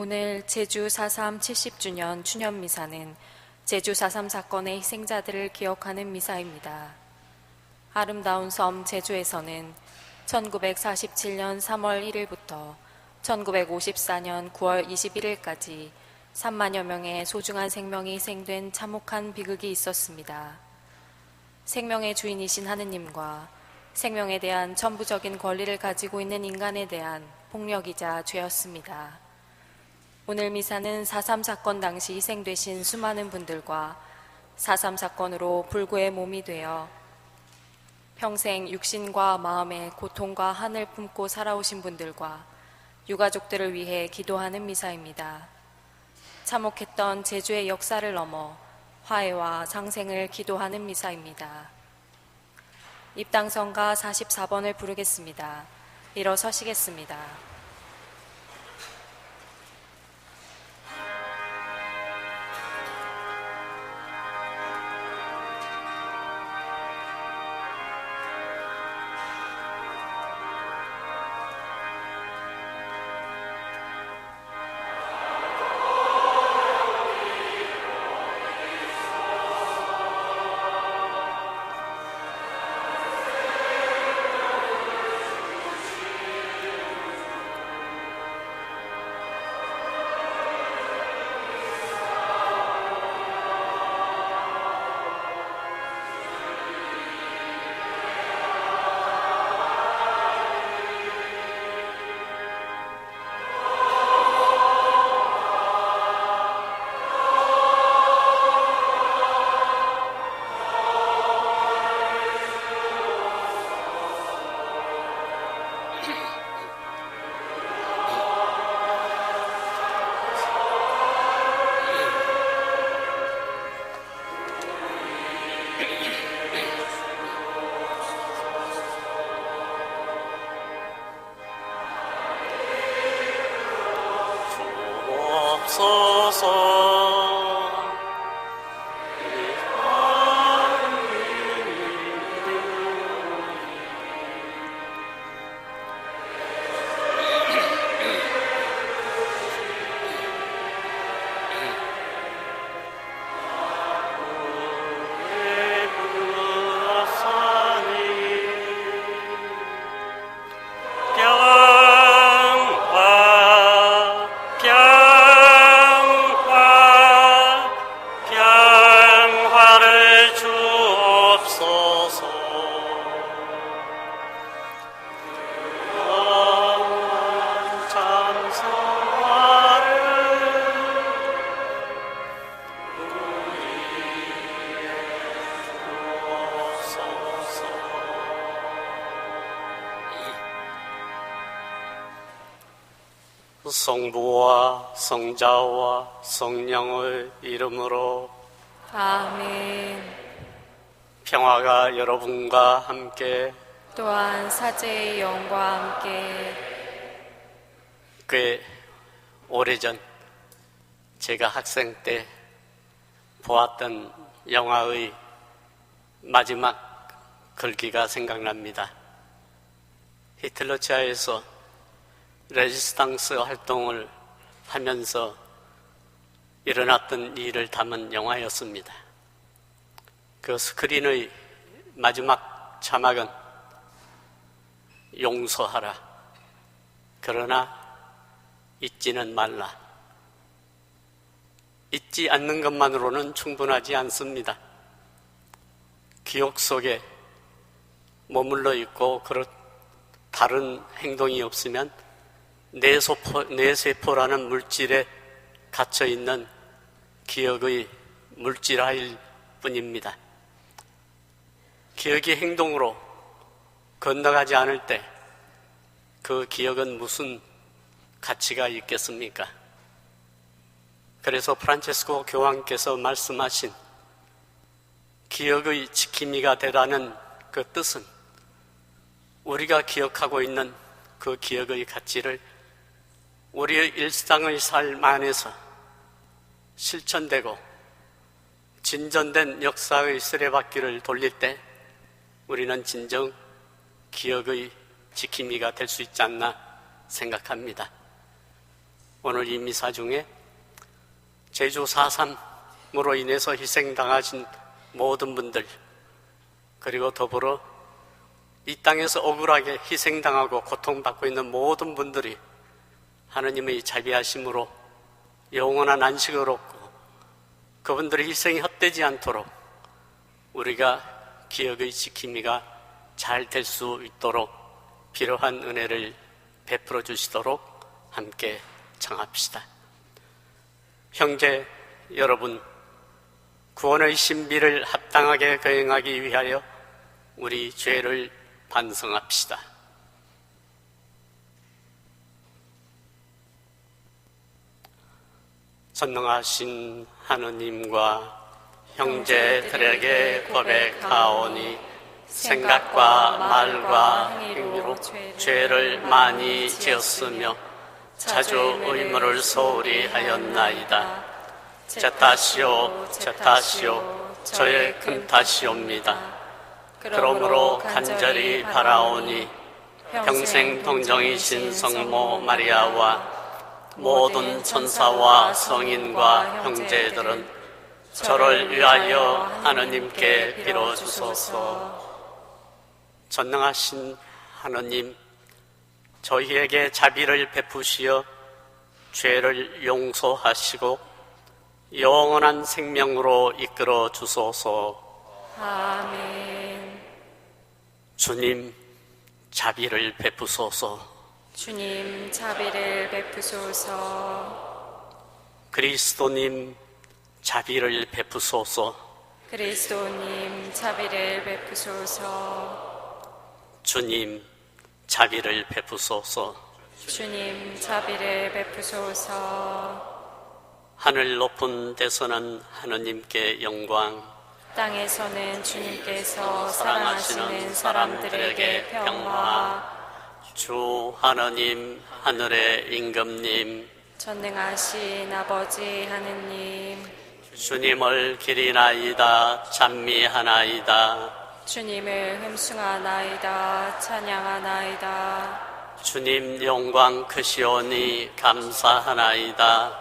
오늘 제주 4.3 70주년 추념미사는 제주 4.3 사건의 희생자들을 기억하는 미사입니다. 아름다운 섬 제주에서는 1947년 3월 1일부터 1954년 9월 21일까지 3만여 명의 소중한 생명이 희생된 참혹한 비극이 있었습니다. 생명의 주인이신 하느님과 생명에 대한 천부적인 권리를 가지고 있는 인간에 대한 폭력이자 죄였습니다. 오늘 미사는 4.3 사건 당시 희생되신 수많은 분들과 4.3 사건으로 불구의 몸이 되어 평생 육신과 마음의 고통과 한을 품고 살아오신 분들과 유가족들을 위해 기도하는 미사입니다. 참혹했던 제주의 역사를 넘어 화해와 상생을 기도하는 미사입니다. 입당성가 44번을 부르겠습니다. 일어서시겠습니다. 성부와 성자와 성령의 이름으로 아멘. 평화가 여러분과 함께 또한 사제의 영과 함께. 꽤 오래전 제가 학생 때 보았던 영화의 마지막 글귀가 생각납니다. 히틀러 지하에서 레지스탕스 활동을 하면서 일어났던 일을 담은 영화였습니다. 그 스크린의 마지막 자막은 용서하라. 그러나 잊지는 말라. 잊지 않는 것만으로는 충분하지 않습니다. 기억 속에 머물러 있고 다른 행동이 없으면 뇌세포라는 물질에 갇혀있는 기억의 물질화일 뿐입니다. 기억이 행동으로 건너가지 않을 때 그 기억은 무슨 가치가 있겠습니까? 그래서 프란체스코 교황께서 말씀하신 기억의 지킴이가 되라는 그 뜻은 우리가 기억하고 있는 그 기억의 가치를 우리의 일상의 삶 안에서 실천되고 진전된 역사의 쓰레바퀴를 돌릴 때 우리는 진정 기억의 지킴이가 될 수 있지 않나 생각합니다. 오늘 이 미사 중에 제주 4.3으로 인해서 희생당하신 모든 분들, 그리고 더불어 이 땅에서 억울하게 희생당하고 고통받고 있는 모든 분들이 하느님의 자비하심으로 영원한 안식을 얻고 그분들의 희생이 헛되지 않도록 우리가 기억의 지킴이가 잘 될 수 있도록 필요한 은혜를 베풀어 주시도록 함께 청합시다. 형제 여러분, 구원의 신비를 합당하게 거행하기 위하여 우리 죄를 반성합시다. 전능하신 하느님과 형제들에게 고백하오니 생각과 말과 행위로 죄를 많이 지었으며 자주 의무를 소홀히 하였나이다. 제 탓이요 저의 큰 탓이옵니다. 그러므로 간절히 바라오니 평생 동정이신 성모 마리아와 모든 천사와 성인과 형제들은 저를 위하여 하느님께 빌어주소서. 전능하신 하느님, 저희에게 자비를 베푸시어 죄를 용서하시고 영원한 생명으로 이끌어 주소서. 아멘. 주님, 자비를 베푸소서. 주님, 자비를 베푸소서. 그리스도님, 자비를 베푸소서. 그리스도님, 자비를 베푸소서. 주님, 자비를 베푸소서. 주님, 자비를 베푸소서. 하늘 높은 데서는 하느님께 영광, 땅에서는 주님께서 사랑하시는 사람들에게 평화. 주 하느님, 하늘의 임금님, 전능하신 아버지 하느님, 주님을 기리나이다 찬미하나이다. 주님을 흠숭하나이다 찬양하나이다. 주님 영광 크시오니 감사하나이다.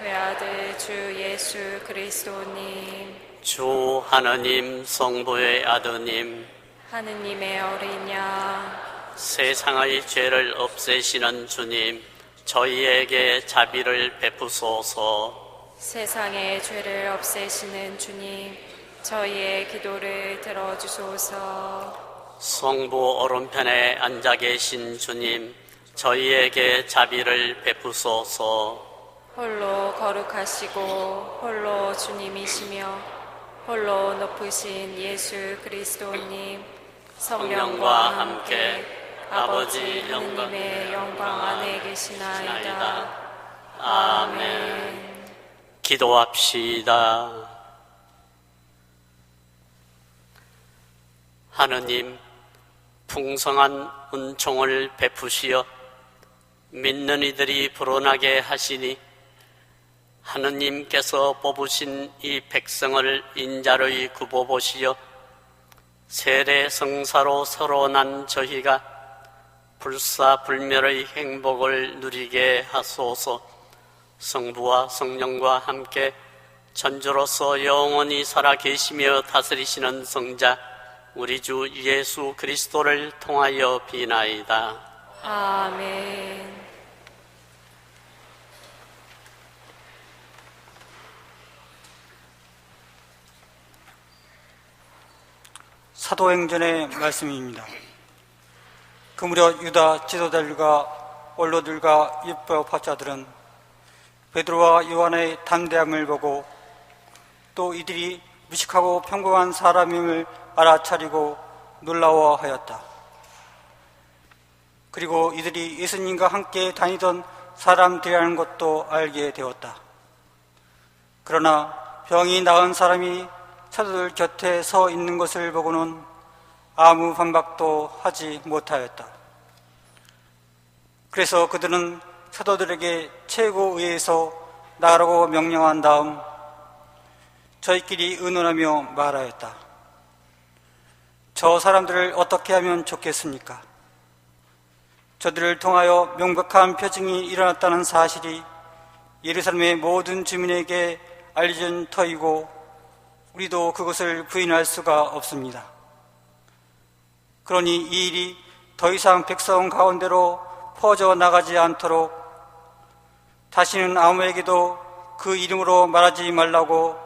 외아들 주 예수 그리스도님, 주 하느님 성부의 아드님, 하느님의 어린 양, 세상의 죄를 없애시는 주님, 저희에게 자비를 베푸소서. 세상의 죄를 없애시는 주님, 저희의 기도를 들어주소서. 성부 오른편에 앉아 계신 주님, 저희에게 자비를 베푸소서. 홀로 거룩하시고 홀로 주님이시며 홀로 높으신 예수 그리스도님, 성령과 함께 아버지 하느님의 영광 안에 계시나이다. 아멘. 기도합시다. 하느님, 풍성한 은총을 베푸시어 믿는 이들이 불어나게 하시니 하느님께서 뽑으신 이 백성을 인자로이 굽어보시어 세례 성사로 서로 난 저희가 불사불멸의 행복을 누리게 하소서. 성부와 성령과 함께 전주로서 영원히 살아 계시며 다스리시는 성자 우리 주 예수 그리스도를 통하여 비나이다. 아멘. 사도행전의 말씀입니다. 그 무렵 유다 지도자들과 원로들과 율법학자들은 베드로와 요한의 담대함을 보고 또 이들이 무식하고 평범한 사람임을 알아차리고 놀라워하였다. 그리고 이들이 예수님과 함께 다니던 사람들이라는 것도 알게 되었다. 그러나 병이 나은 사람이 사도들 곁에 서 있는 것을 보고는 아무 반박도 하지 못하였다. 그래서 그들은 사도들에게 최고의회에서 나가라고 명령한 다음 저희끼리 의논하며 말하였다. 저 사람들을 어떻게 하면 좋겠습니까? 저들을 통하여 명백한 표징이 일어났다는 사실이 예루살렘의 모든 주민에게 알려진 터이고 우리도 그것을 부인할 수가 없습니다. 그러니 이 일이 더 이상 백성 가운데로 퍼져나가지 않도록 다시는 아무에게도 그 이름으로 말하지 말라고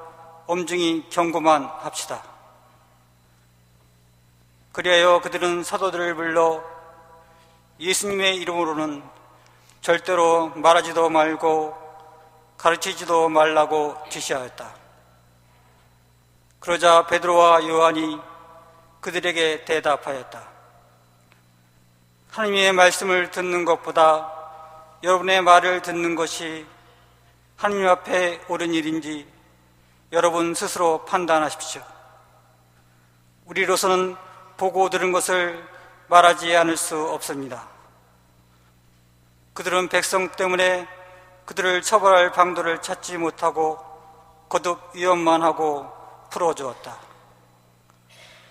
엄중히 경고만 합시다. 그리하여 그들은 사도들을 불러 예수님의 이름으로는 절대로 말하지도 말고 가르치지도 말라고 지시하였다. 그러자 베드로와 요한이 그들에게 대답하였다. 하나님의 말씀을 듣는 것보다 여러분의 말을 듣는 것이 하나님 앞에 옳은 일인지 여러분 스스로 판단하십시오. 우리로서는 보고 들은 것을 말하지 않을 수 없습니다. 그들은 백성 때문에 그들을 처벌할 방도를 찾지 못하고 거듭 위협만 하고 풀어주었다.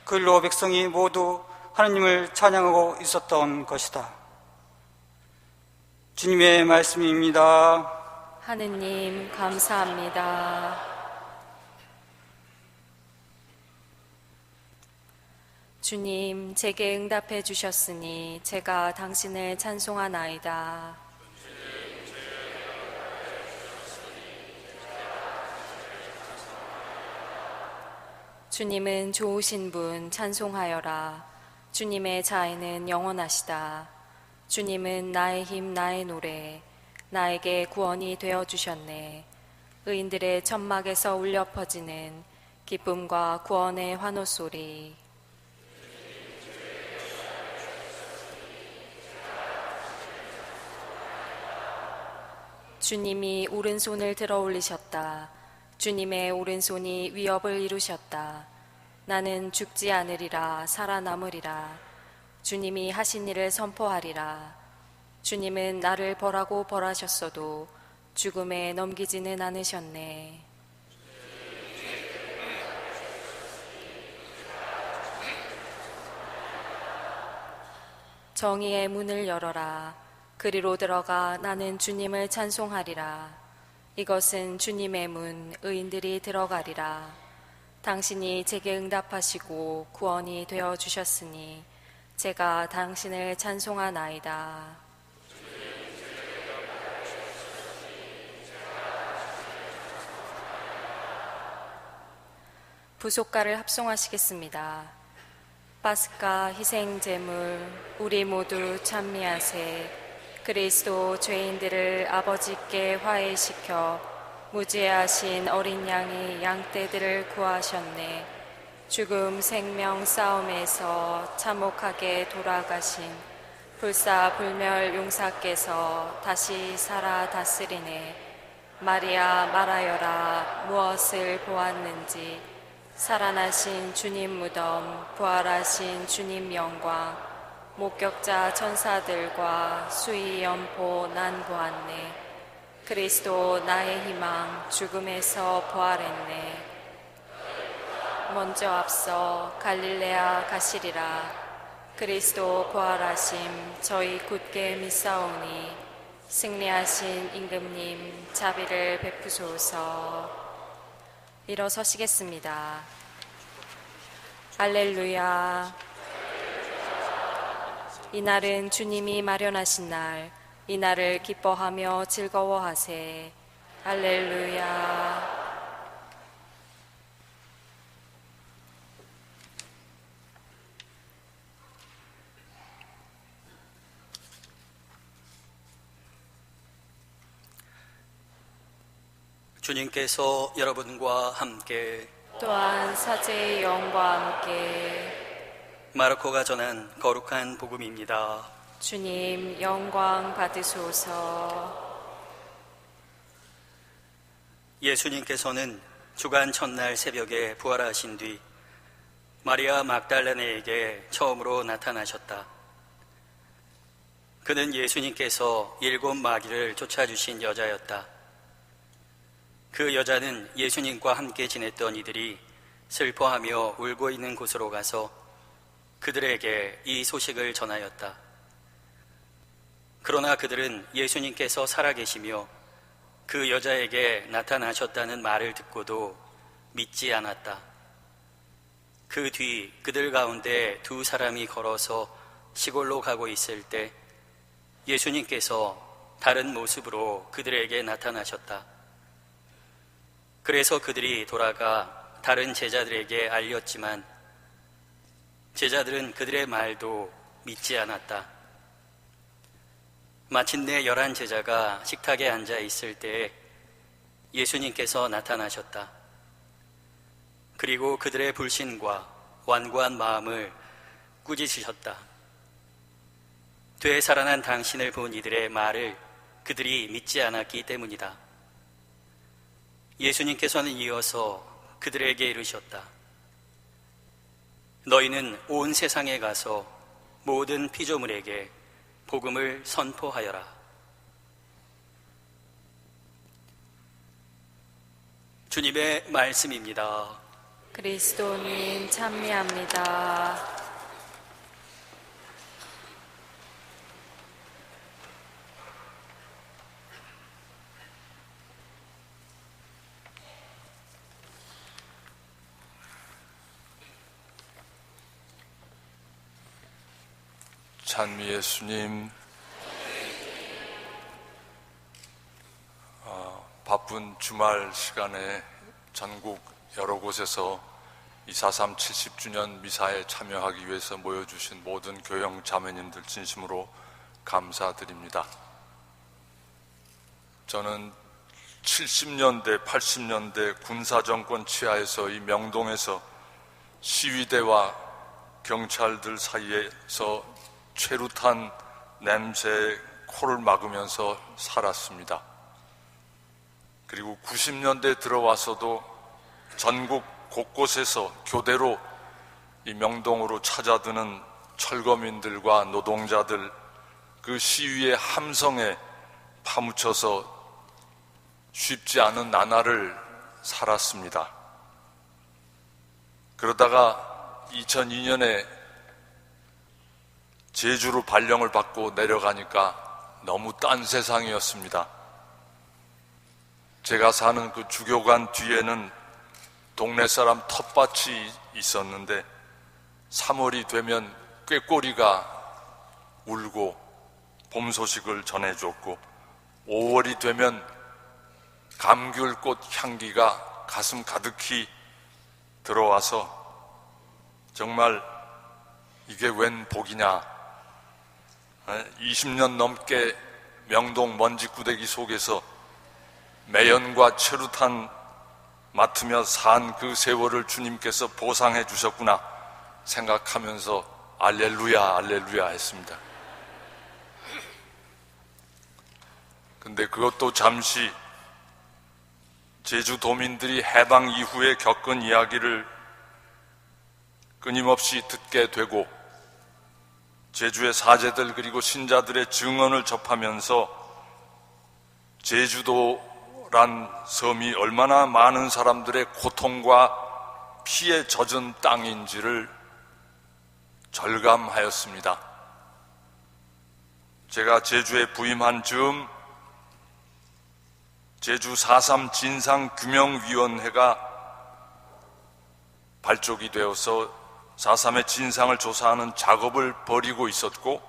그 일로 백성이 모두 하나님을 찬양하고 있었던 것이다. 주님의 말씀입니다. 하느님 감사합니다. 주님, 제게 응답해 주셨으니 제가 당신을 찬송하나이다. 주님은 좋으신 분 찬송하여라. 주님의 자애는 영원하시다. 주님은 나의 힘 나의 노래, 나에게 구원이 되어주셨네. 의인들의 천막에서 울려 퍼지는 기쁨과 구원의 환호소리. 주님이 오른손을 들어 올리셨다. 주님의 오른손이 위협을 이루셨다. 나는 죽지 않으리라 살아남으리라. 주님이 하신 일을 선포하리라. 주님은 나를 벌하고 벌하셨어도 죽음에 넘기지는 않으셨네. 정의의 문을 열어라. 그리로 들어가 나는 주님을 찬송하리라. 이것은 주님의 문, 의인들이 들어가리라. 당신이 제게 응답하시고 구원이 되어 주셨으니 제가 당신을 찬송하나이다. 부속가를 합송하시겠습니다. 파스카 희생제물 우리 모두 찬미하세. 그리스도 죄인들을 아버지께 화해시켜 무죄하신 어린 양의 양떼들을 구하셨네. 죽음 생명 싸움에서 참혹하게 돌아가신 불사불멸 용사께서 다시 살아 다스리네. 마리아 말하여라 무엇을 보았는지. 살아나신 주님 무덤 부활하신 주님 영광 목격자 천사들과 수위 연포 난 보았네. 그리스도 나의 희망 죽음에서 부활했네. 먼저 앞서 갈릴레아 가시리라. 그리스도 부활하심 저희 굳게 믿사오니 승리하신 임금님 자비를 베푸소서. 일어서시겠습니다. 할렐루야. 이날은 주님이 마련하신 날, 이날을 기뻐하며 즐거워하세. 할렐루야. 주님께서 여러분과 함께 또한 사제의 영과 함께 마르코가 전한 거룩한 복음입니다. 주님 영광 받으소서. 예수님께서는 주간 첫날 새벽에 부활하신 뒤 마리아 막달라네에게 처음으로 나타나셨다. 그는 예수님께서 7 마귀를 쫓아주신 여자였다. 그 여자는 예수님과 함께 지냈던 이들이 슬퍼하며 울고 있는 곳으로 가서 그들에게 이 소식을 전하였다. 그러나 그들은 예수님께서 살아계시며 그 여자에게 나타나셨다는 말을 듣고도 믿지 않았다. 그 뒤 그들 가운데 두 사람이 걸어서 시골로 가고 있을 때 예수님께서 다른 모습으로 그들에게 나타나셨다. 그래서 그들이 돌아가 다른 제자들에게 알렸지만 제자들은 그들의 말도 믿지 않았다. 마침내 11 제자가 식탁에 앉아 있을 때에 예수님께서 나타나셨다. 그리고 그들의 불신과 완고한 마음을 꾸짖으셨다. 되살아난 당신을 본 이들의 말을 그들이 믿지 않았기 때문이다. 예수님께서는 이어서 그들에게 이르셨다. 너희는 온 세상에 가서 모든 피조물에게 복음을 선포하여라. 주님의 말씀입니다. 그리스도님 찬미합니다. 찬미 예수님, 바쁜 주말 시간에 전국 여러 곳에서 243 70주년 미사에 참여하기 위해서 모여주신 모든 교형 자매님들 진심으로 감사드립니다. 저는 70년대, 80년대 군사정권 치하에서 이 명동에서 시위대와 경찰들 사이에서 최루탄 냄새에 코를 막으면서 살았습니다. 그리고 90년대 들어와서도 전국 곳곳에서 교대로 이 명동으로 찾아드는 철거민들과 노동자들 그 시위의 함성에 파묻혀서 쉽지 않은 나날을 살았습니다. 그러다가 2002년에 제주로 발령을 받고 내려가니까 너무 딴 세상이었습니다. 제가 사는 그 주교관 뒤에는 동네 사람 텃밭이 있었는데 3월이 되면 꾀꼬리가 울고 봄 소식을 전해줬고 5월이 되면 감귤꽃 향기가 가슴 가득히 들어와서 정말 이게 웬 복이냐. 20년 넘게 명동 먼지구대기 속에서 매연과 최루탄 맡으며 산 그 세월을 주님께서 보상해 주셨구나 생각하면서 알렐루야 알렐루야 했습니다. 근데 그것도 잠시 제주도민들이 해방 이후에 겪은 이야기를 끊임없이 듣게 되고 제주의 사제들 그리고 신자들의 증언을 접하면서 제주도란 섬이 얼마나 많은 사람들의 고통과 피에 젖은 땅인지를 절감하였습니다. 제가 제주에 부임한 즈음 제주 4.3 진상규명위원회가 발족이 되어서 4.3의 진상을 조사하는 작업을 벌이고 있었고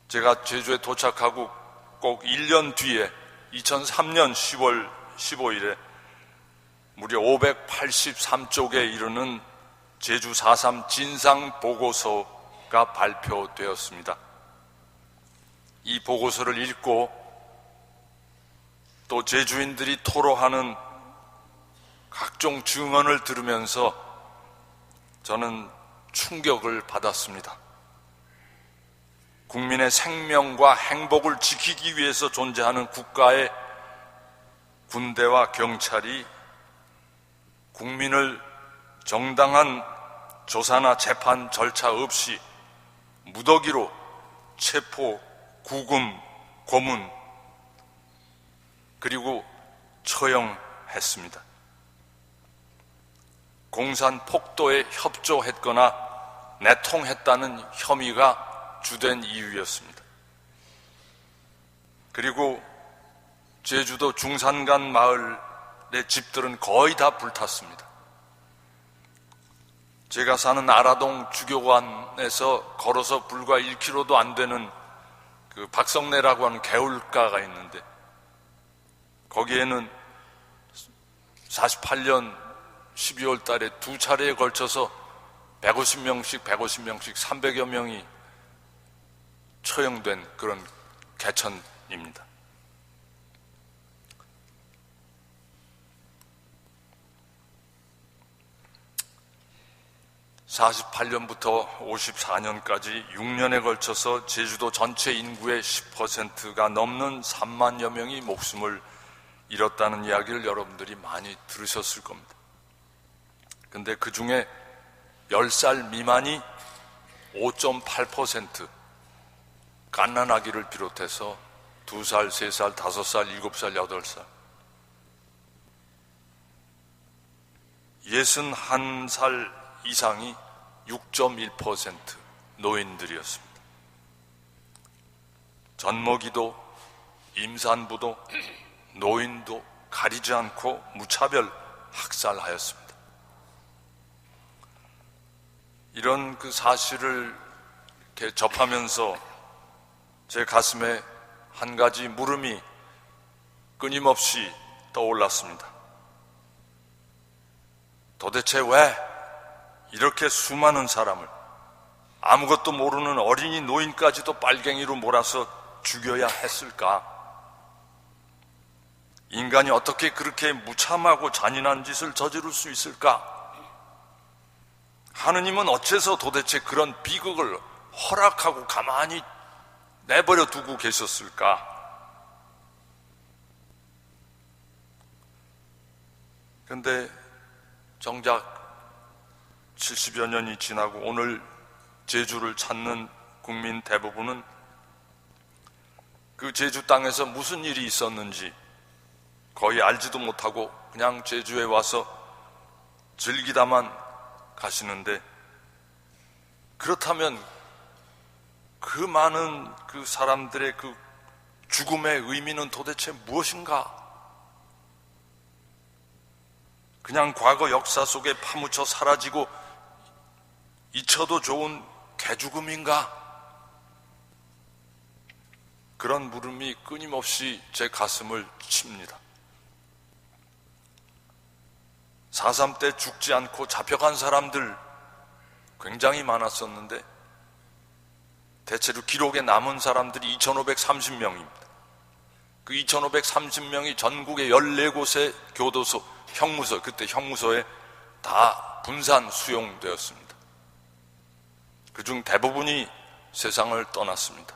제가 제주에 도착하고 꼭 1년 뒤에 2003년 10월 15일에 무려 583쪽에 이르는 제주 4.3 진상보고서가 발표되었습니다. 이 보고서를 읽고 또 제주인들이 토로하는 각종 증언을 들으면서 저는 충격을 받았습니다. 국민의 생명과 행복을 지키기 위해서 존재하는 국가의 군대와 경찰이 국민을 정당한 조사나 재판 절차 없이 무더기로 체포, 구금, 고문 그리고 처형했습니다. 공산 폭도에 협조했거나 내통했다는 혐의가 주된 이유였습니다. 그리고 제주도 중산간 마을의 집들은 거의 다 불탔습니다. 제가 사는 아라동 주교관에서 걸어서 불과 1km도 안 되는 그 박성내라고 하는 개울가가 있는데, 거기에는 48년 12월 달에 두 차례에 걸쳐서 150명씩 300여 명이 처형된 그런 개천입니다. (48년부터) (54년까지) 6년에 걸쳐서 제주도 전체 인구의 10%가 넘는 3만여 명이 목숨을 잃었다는 이야기를 여러분들이 많이 들으셨을 겁니다. 근데 그 중에 10살 미만이 5.8%, 갓난아기를 비롯해서 2살, 3살, 5살, 7살, 8살, 61살 이상이 6.1% 노인들이었습니다. 젖먹이도 임산부도 노인도 가리지 않고 무차별 학살하였습니다. 이런 그 사실을 이렇게 접하면서 제 가슴에 한 가지 물음이 끊임없이 떠올랐습니다. 도대체 왜 이렇게 수많은 사람을, 아무것도 모르는 어린이 노인까지도 빨갱이로 몰아서 죽여야 했을까? 인간이 어떻게 그렇게 무참하고 잔인한 짓을 저지를 수 있을까? 하느님은 어째서 도대체 그런 비극을 허락하고 가만히 내버려 두고 계셨을까? 그런데 정작 70여 년이 지나고 오늘 제주를 찾는 국민 대부분은 그 제주 땅에서 무슨 일이 있었는지 거의 알지도 못하고 그냥 제주에 와서 즐기다만 가시는데, 그렇다면 그 많은 그 사람들의 그 죽음의 의미는 도대체 무엇인가? 그냥 과거 역사 속에 파묻혀 사라지고 잊혀도 좋은 개죽음인가? 그런 물음이 끊임없이 제 가슴을 칩니다. 4.3 때 죽지 않고 잡혀간 사람들 굉장히 많았었는데 대체로 기록에 남은 사람들이 2,530명입니다. 그 2,530명이 전국의 14곳의 교도소, 형무소, 그때 형무소에 다 분산 수용되었습니다. 그중 대부분이 세상을 떠났습니다.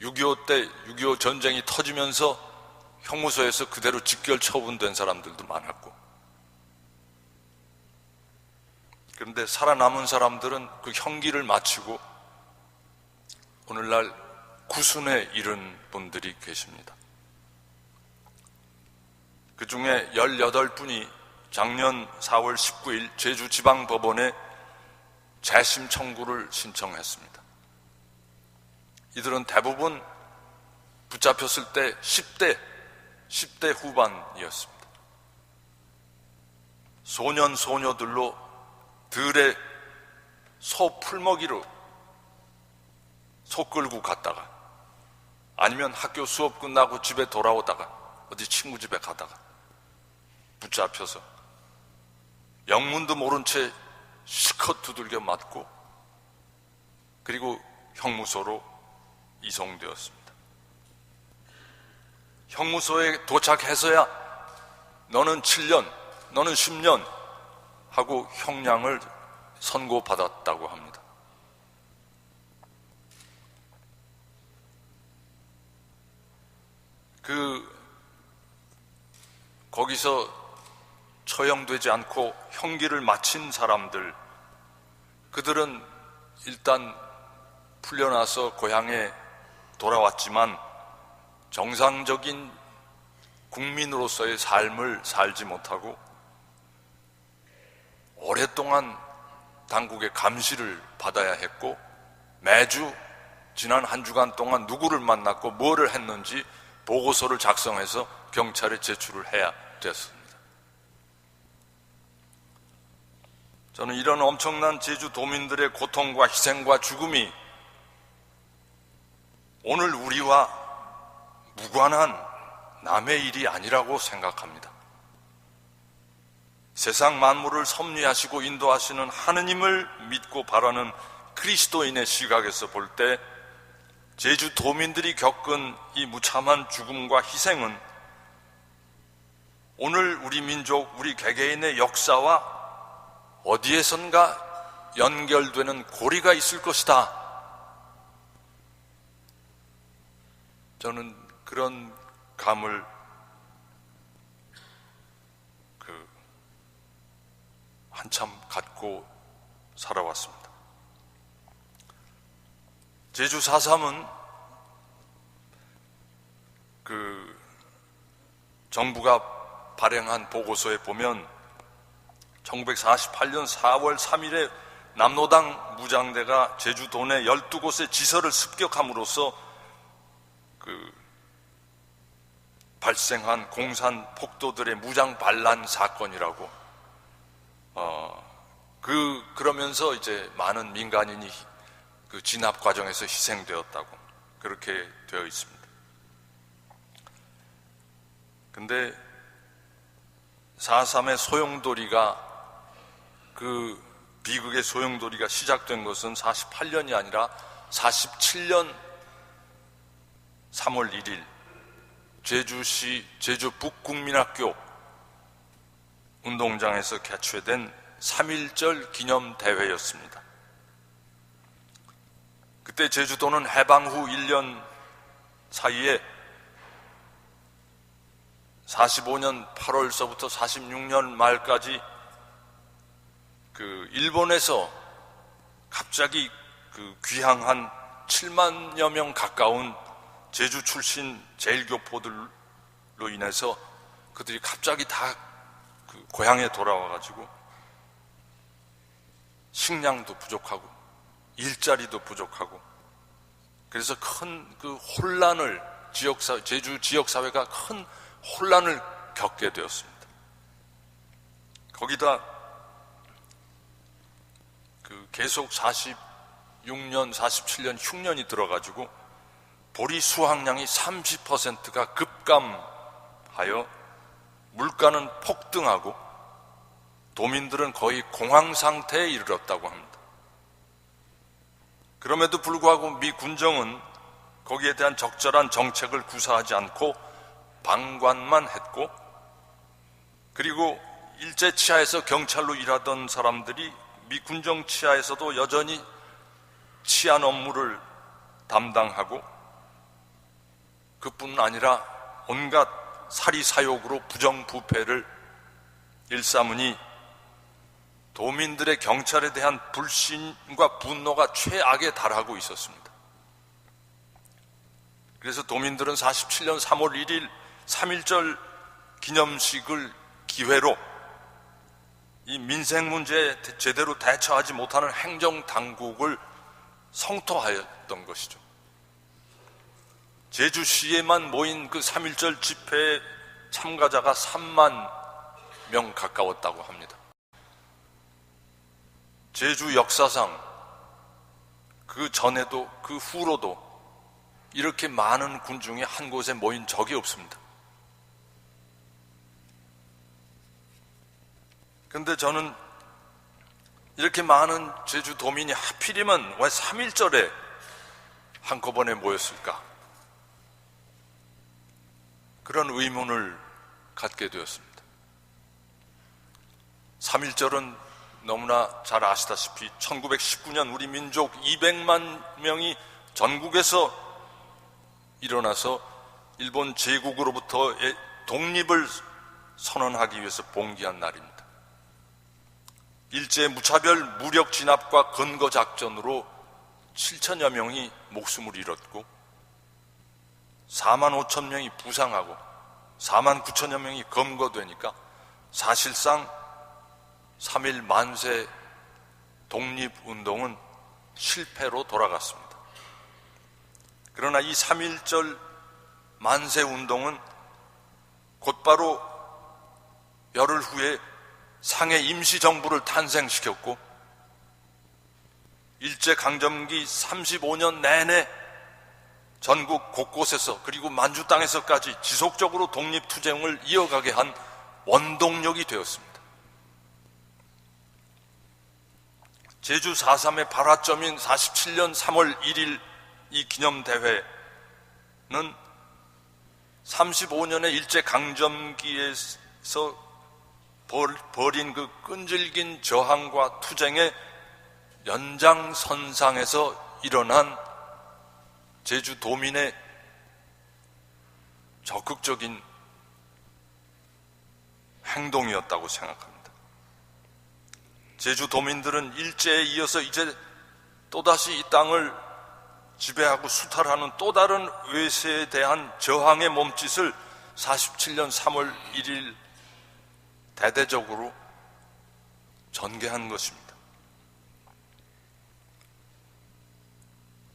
6.25 때 6.25 전쟁이 터지면서 형무소에서 그대로 직결 처분된 사람들도 많았고, 그런데 살아남은 사람들은 그 형기를 마치고 오늘날 구순에 이른 분들이 계십니다. 그 중에 18분이 작년 4월 19일 제주지방법원에 재심 청구를 신청했습니다. 이들은 대부분 붙잡혔을 때 10대 후반이었습니다. 소년, 소녀들로 들에 소 풀먹이로 소 끌고 갔다가, 아니면 학교 수업 끝나고 집에 돌아오다가 어디 친구 집에 가다가 붙잡혀서 영문도 모른 채 실컷 두들겨 맞고, 그리고 형무소로 이송되었습니다. 형무소에 도착해서야 너는 7년, 너는 10년 하고 형량을 선고받았다고 합니다. 거기서 처형되지 않고 형기를 마친 사람들, 그들은 일단 풀려나서 고향에 돌아왔지만 정상적인 국민으로서의 삶을 살지 못하고 오랫동안 당국의 감시를 받아야 했고, 매주 지난 한 주간 동안 누구를 만났고 뭐를 했는지 보고서를 작성해서 경찰에 제출을 해야 됐습니다. 저는 이런 엄청난 제주 도민들의 고통과 희생과 죽음이 오늘 우리와 무관한 남의 일이 아니라고 생각합니다. 세상 만물을 섭리하시고 인도하시는 하느님을 믿고 바라는 그리스도인의 시각에서 볼 때 제주 도민들이 겪은 이 무참한 죽음과 희생은 오늘 우리 민족, 우리 개개인의 역사와 어디에선가 연결되는 고리가 있을 것이다. 저는 그런 감을 한참 갖고 살아왔습니다. 제주 4.3은 정부가 발행한 보고서에 보면 1948년 4월 3일에 남로당 무장대가 제주 도내 12곳의 지서를 습격함으로써 발생한 공산 폭도들의 무장 반란 사건이라고 그러면서 이제 많은 민간인이 그 진압 과정에서 희생되었다고 그렇게 되어 있습니다. 근데 4.3의 소용돌이가 비극의 소용돌이가 시작된 것은 48년이 아니라 47년 3월 1일 제주시 제주 북국민학교 운동장에서 개최된 3.1절 기념대회였습니다. 그때 제주도는 해방 후 1년 사이에 45년 8월서부터 46년 말까지 일본에서 갑자기 귀향한 7만여 명 가까운 제주 출신 제일교포들로 인해서 그들이 갑자기 다 고향에 돌아와가지고 식량도 부족하고 일자리도 부족하고 그래서 큰 혼란을 제주 지역사회가 큰 혼란을 겪게 되었습니다. 거기다 계속 46년, 47년 흉년이 들어가지고 보리 수확량이 30%가 급감하여 물가는 폭등하고 도민들은 거의 공황 상태에 이르렀다고 합니다. 그럼에도 불구하고 미 군정은 거기에 대한 적절한 정책을 구사하지 않고 방관만 했고, 그리고 일제 치하에서 경찰로 일하던 사람들이 미 군정 치하에서도 여전히 치안 업무를 담당하고, 그뿐 아니라 온갖 사리사욕으로 부정부패를 일삼으니 도민들의 경찰에 대한 불신과 분노가 최악에 달하고 있었습니다. 그래서 도민들은 47년 3월 1일 3.1절 기념식을 기회로 이 민생 문제에 제대로 대처하지 못하는 행정당국을 성토하였던 것이죠. 제주시에만 모인 그 3.1절 집회에 참가자가 3만 명 가까웠다고 합니다. 제주 역사상 그 전에도 그 후로도 이렇게 많은 군중이 한 곳에 모인 적이 없습니다. 그런데 저는 이렇게 많은 제주 도민이 하필이면 왜 3.1절에 한꺼번에 모였을까? 그런 의문을 갖게 되었습니다. 3.1절은 너무나 잘 아시다시피 1919년 우리 민족 200만 명이 전국에서 일어나서 일본 제국으로부터의 독립을 선언하기 위해서 봉기한 날입니다. 일제 무차별 무력 진압과 건거 작전으로 7천여 명이 목숨을 잃었고 4만 5천 명이 부상하고 4만 9천여 명이 검거되니까 사실상 3.1 만세 독립운동은 실패로 돌아갔습니다. 그러나 이 3.1절 만세 운동은 곧바로 열흘 후에 상해 임시정부를 탄생시켰고, 일제강점기 35년 내내 전국 곳곳에서 그리고 만주 땅에서까지 지속적으로 독립투쟁을 이어가게 한 원동력이 되었습니다. 제주 4.3의 발화점인 47년 3월 1일 이 기념대회는 35년의 일제강점기에서 벌인 그 끈질긴 저항과 투쟁의 연장선상에서 일어난 제주 도민의 적극적인 행동이었다고 생각합니다. 제주 도민들은 일제에 이어서 이제 또다시 이 땅을 지배하고 수탈하는 또 다른 외세에 대한 저항의 몸짓을 47년 3월 1일 대대적으로 전개한 것입니다.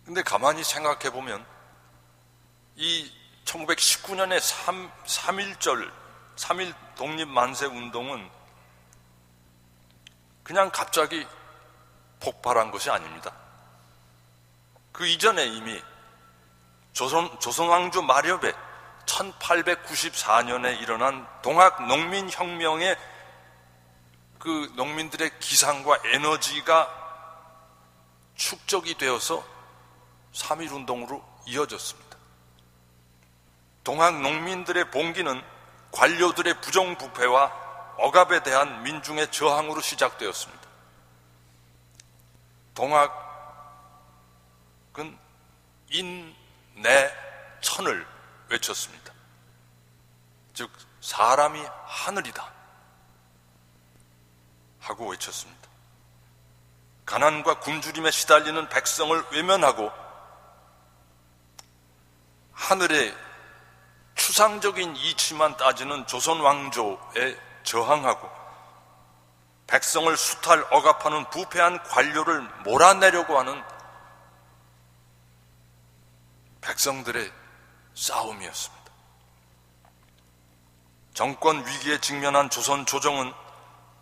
근데 가만히 생각해 보면 이 1919년의 3.1 독립만세 운동은 그냥 갑자기 폭발한 것이 아닙니다. 그 이전에 이미 조선왕조 마렵에 1894년에 일어난 동학농민혁명의 그 농민들의 기상과 에너지가 축적이 되어서 3.1운동으로 이어졌습니다. 동학농민들의 봉기는 관료들의 부정부패와 억압에 대한 민중의 저항으로 시작되었습니다. 동학은 인내천을 외쳤습니다. 즉 사람이 하늘이다 하고 외쳤습니다. 가난과 굶주림에 시달리는 백성을 외면하고 하늘의 추상적인 이치만 따지는 조선 왕조에 저항하고 백성을 수탈 억압하는 부패한 관료를 몰아내려고 하는 백성들의 싸움이었습니다. 정권 위기에 직면한 조선 조정은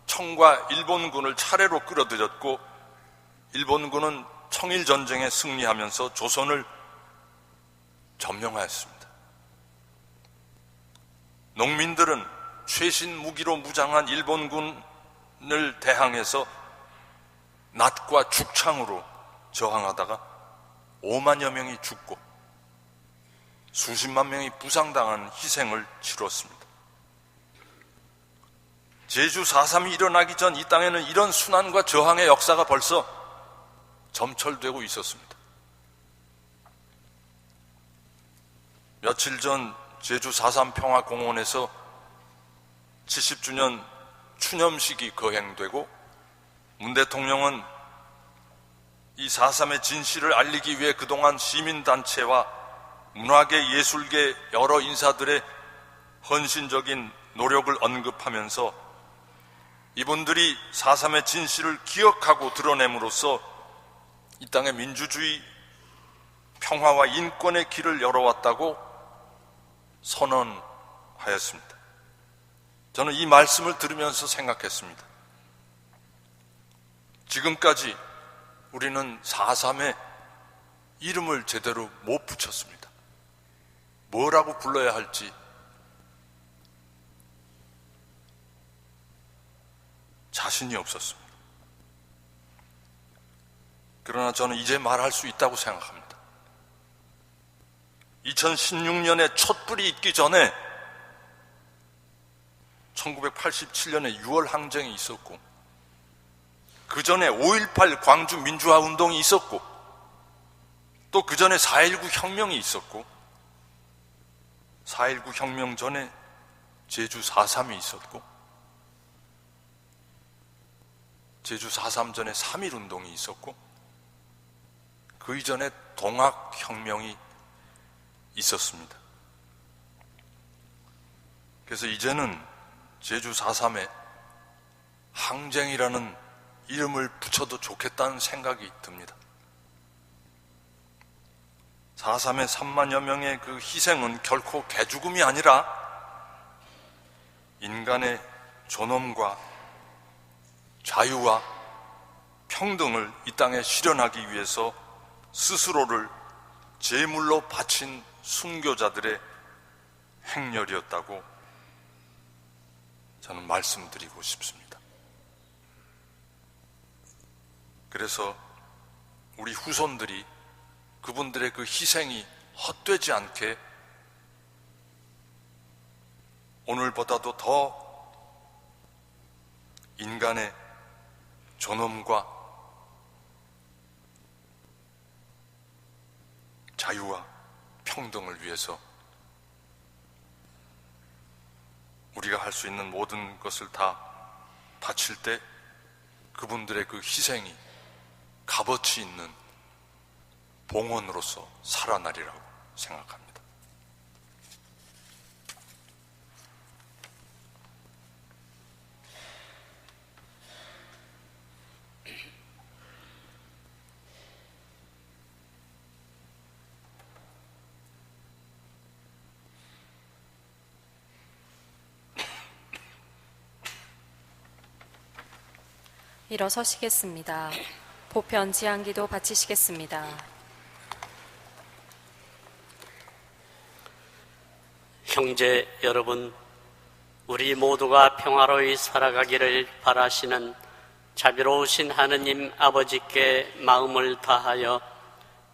청과 일본군을 차례로 끌어들였고, 일본군은 청일전쟁에 승리하면서 조선을 점령하였습니다. 농민들은 최신 무기로 무장한 일본군을 대항해서 낫과 죽창으로 저항하다가 5만여 명이 죽고 수십만 명이 부상당한 희생을 치렀습니다. 제주 4.3이 일어나기 전 이 땅에는 이런 순환과 저항의 역사가 벌써 점철되고 있었습니다. 며칠 전 제주 4.3 평화공원에서 70주년 추념식이 거행되고, 문 대통령은 이 4.3의 진실을 알리기 위해 그동안 시민단체와 문화계, 예술계 여러 인사들의 헌신적인 노력을 언급하면서 이분들이 4.3의 진실을 기억하고 드러냄으로써 이 땅의 민주주의, 평화와 인권의 길을 열어왔다고 선언하였습니다. 저는 이 말씀을 들으면서 생각했습니다. 지금까지 우리는 4.3의 이름을 제대로 못 붙였습니다. 뭐라고 불러야 할지 자신이 없었습니다. 그러나 저는 이제 말할 수 있다고 생각합니다. 2016년에 촛불이 있기 전에 1987년에 6월 항쟁이 있었고, 그 전에 5.18 광주 민주화 운동이 있었고, 또 그 전에 4.19 혁명이 있었고, 4.19 혁명 전에 제주 4.3이 있었고, 제주 4.3 전에 3.1 운동이 있었고, 그 이전에 동학혁명이 있었습니다. 그래서 이제는 제주 4.3에 항쟁이라는 이름을 붙여도 좋겠다는 생각이 듭니다. 4.3의 3만여 명의 그 희생은 결코 개죽음이 아니라 인간의 존엄과 자유와 평등을 이 땅에 실현하기 위해서 스스로를 제물로 바친 순교자들의 행렬이었다고 저는 말씀드리고 싶습니다. 그래서 우리 후손들이 그분들의 그 희생이 헛되지 않게 오늘보다도 더 인간의 존엄과 자유와 평등을 위해서 우리가 할 수 있는 모든 것을 다 바칠 때 그분들의 그 희생이 값어치 있는 봉헌으로서 살아나리라고 생각합니다. 일어서시겠습니다. 보편 지향기도 바치시겠습니다. 형제 여러분, 우리 모두가 평화로이 살아가기를 바라시는 자비로우신 하느님 아버지께 마음을 다하여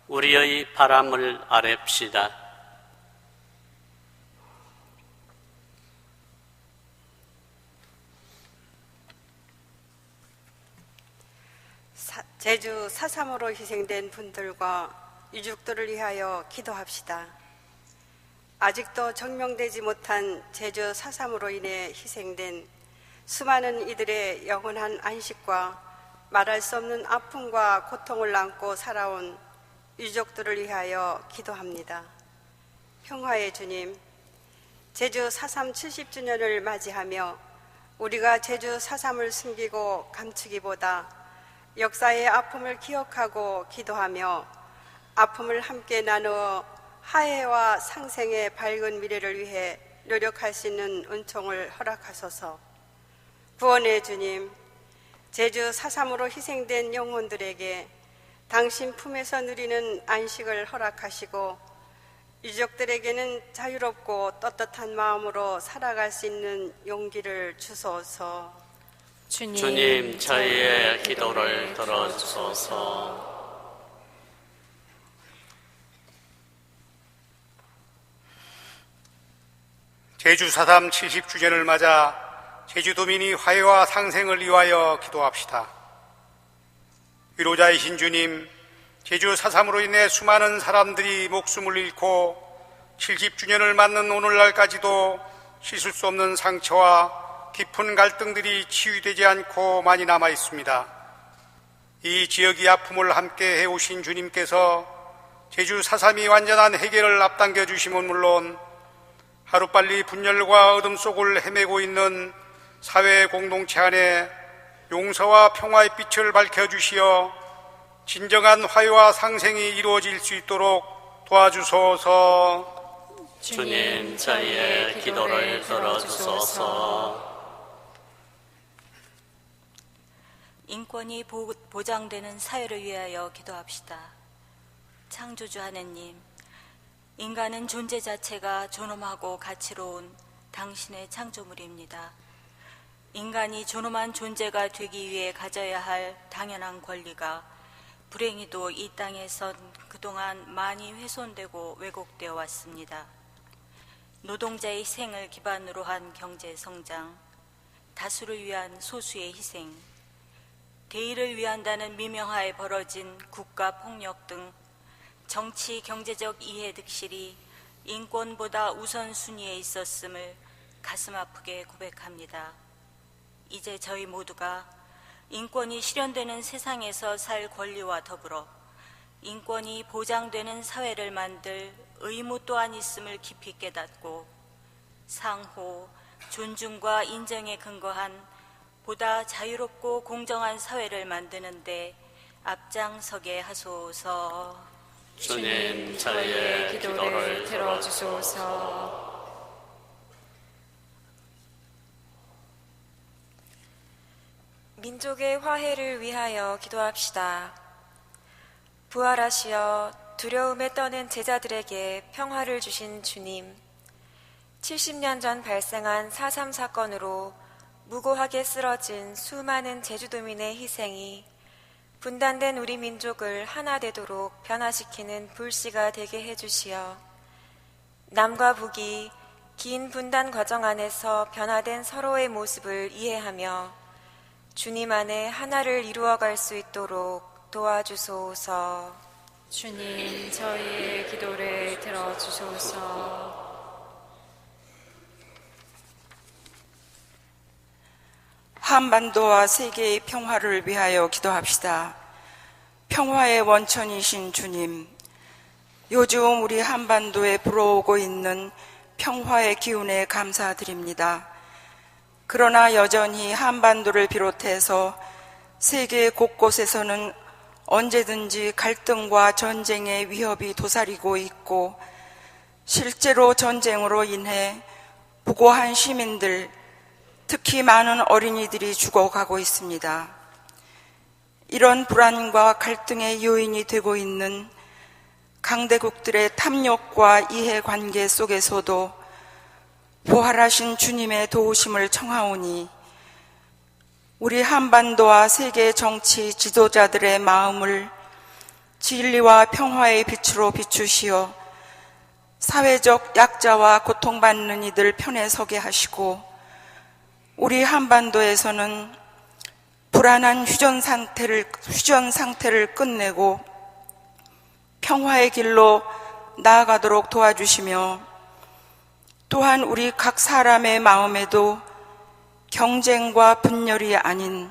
우리의 바람을 아뢰읍시다. 제주 4.3으로 희생된 분들과 유족들을 위하여 기도합시다. 아직도 정명되지 못한 제주 4.3으로 인해 희생된 수많은 이들의 영원한 안식과 말할 수 없는 아픔과 고통을 안고 살아온 유족들을 위하여 기도합니다. 평화의 주님, 제주 4.3 70주년을 맞이하며 우리가 제주 4.3을 숨기고 감추기보다 역사의 아픔을 기억하고 기도하며 아픔을 함께 나누어 화해와 상생의 밝은 미래를 위해 노력할 수 있는 은총을 허락하소서. 구원의 주님, 제주 4.3으로 희생된 영혼들에게 당신 품에서 누리는 안식을 허락하시고 유족들에게는 자유롭고 떳떳한 마음으로 살아갈 수 있는 용기를 주소서. 주님, 저희의 기도를 들어주소서. 제주 4.3 70주년을 맞아 제주도민이 화해와 상생을 위하여 기도합시다. 위로자이신 주님, 제주 4.3으로 인해 수많은 사람들이 목숨을 잃고 70주년을 맞는 오늘날까지도 씻을 수 없는 상처와 깊은 갈등들이 치유되지 않고 많이 남아 있습니다. 이 지역의 아픔을 함께 해오신 주님께서 제주 4.3이 완전한 해결을 앞당겨 주심은 물론 하루빨리 분열과 어둠 속을 헤매고 있는 사회 공동체 안에 용서와 평화의 빛을 밝혀주시어 진정한 화해와 상생이 이루어질 수 있도록 도와주소서. 주님, 저희의 기도를 들어주소서. 인권이 보장되는 사회를 위하여 기도합시다. 창조주 하느님, 인간은 존재 자체가 존엄하고 가치로운 당신의 창조물입니다. 인간이 존엄한 존재가 되기 위해 가져야 할 당연한 권리가 불행히도 이 땅에선 그동안 많이 훼손되고 왜곡되어 왔습니다. 노동자의 생을 기반으로 한 경제 성장, 다수를 위한 소수의 희생, 대의를 위한다는 미명하에 벌어진 국가 폭력 등 정치, 경제적 이해 득실이 인권보다 우선순위에 있었음을 가슴 아프게 고백합니다. 이제 저희 모두가 인권이 실현되는 세상에서 살 권리와 더불어 인권이 보장되는 사회를 만들 의무 또한 있음을 깊이 깨닫고 상호, 존중과 인정에 근거한 보다 자유롭고 공정한 사회를 만드는 데 앞장서게 하소서. 주님, 저희의 기도를 들어주소서. 민족의 화해를 위하여 기도합시다. 부활하시어 두려움에 떠는 제자들에게 평화를 주신 주님, 70년 전 발생한 4.3 사건으로 무고하게 쓰러진 수많은 제주도민의 희생이 분단된 우리 민족을 하나 되도록 변화시키는 불씨가 되게 해주시어 남과 북이 긴 분단 과정 안에서 변화된 서로의 모습을 이해하며 주님 안에 하나를 이루어갈 수 있도록 도와주소서. 주님, 저희의 기도를 들어주소서. 한반도와 세계의 평화를 위하여 기도합시다. 평화의 원천이신 주님, 요즘 우리 한반도에 불어오고 있는 평화의 기운에 감사드립니다. 그러나 여전히 한반도를 비롯해서 세계 곳곳에서는 언제든지 갈등과 전쟁의 위협이 도사리고 있고, 실제로 전쟁으로 인해 무고한 시민들, 특히 많은 어린이들이 죽어가고 있습니다. 이런 불안과 갈등의 요인이 되고 있는 강대국들의 탐욕과 이해관계 속에서도 부활하신 주님의 도우심을 청하오니 우리 한반도와 세계 정치 지도자들의 마음을 진리와 평화의 빛으로 비추시어 사회적 약자와 고통받는 이들 편에 서게 하시고, 우리 한반도에서는 불안한 휴전 상태를 끝내고 평화의 길로 나아가도록 도와주시며, 또한 우리 각 사람의 마음에도 경쟁과 분열이 아닌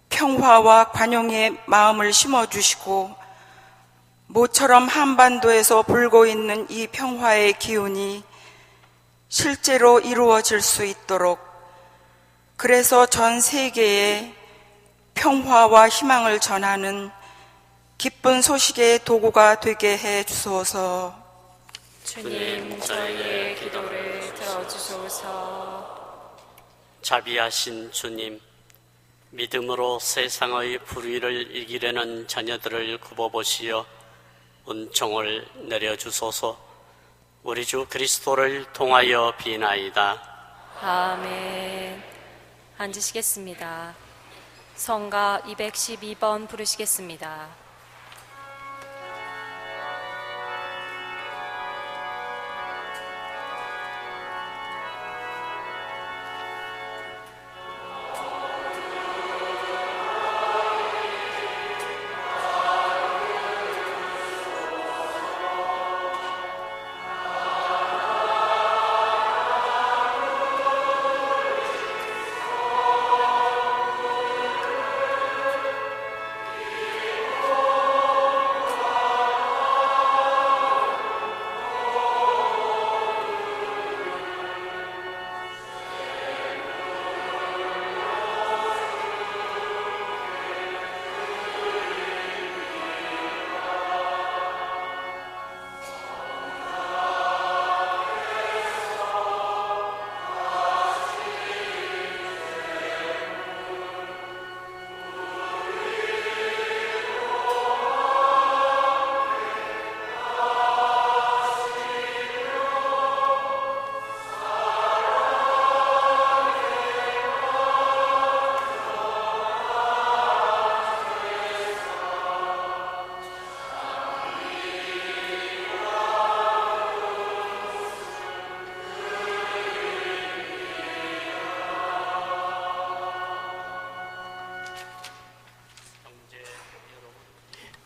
평화와 관용의 마음을 심어주시고, 모처럼 한반도에서 불고 있는 이 평화의 기운이 실제로 이루어질 수 있도록, 그래서 전 세계에 평화와 희망을 전하는 기쁜 소식의 도구가 되게 해 주소서. 주님, 저희의 기도를 들어주소서. 자비하신 주님, 믿음으로 세상의 불의를 이기려는 자녀들을 굽어보시어 은총을 내려주소서. 우리 주 그리스도를 통하여 비나이다. 아멘. 앉으시겠습니다. 성가 212번 부르시겠습니다.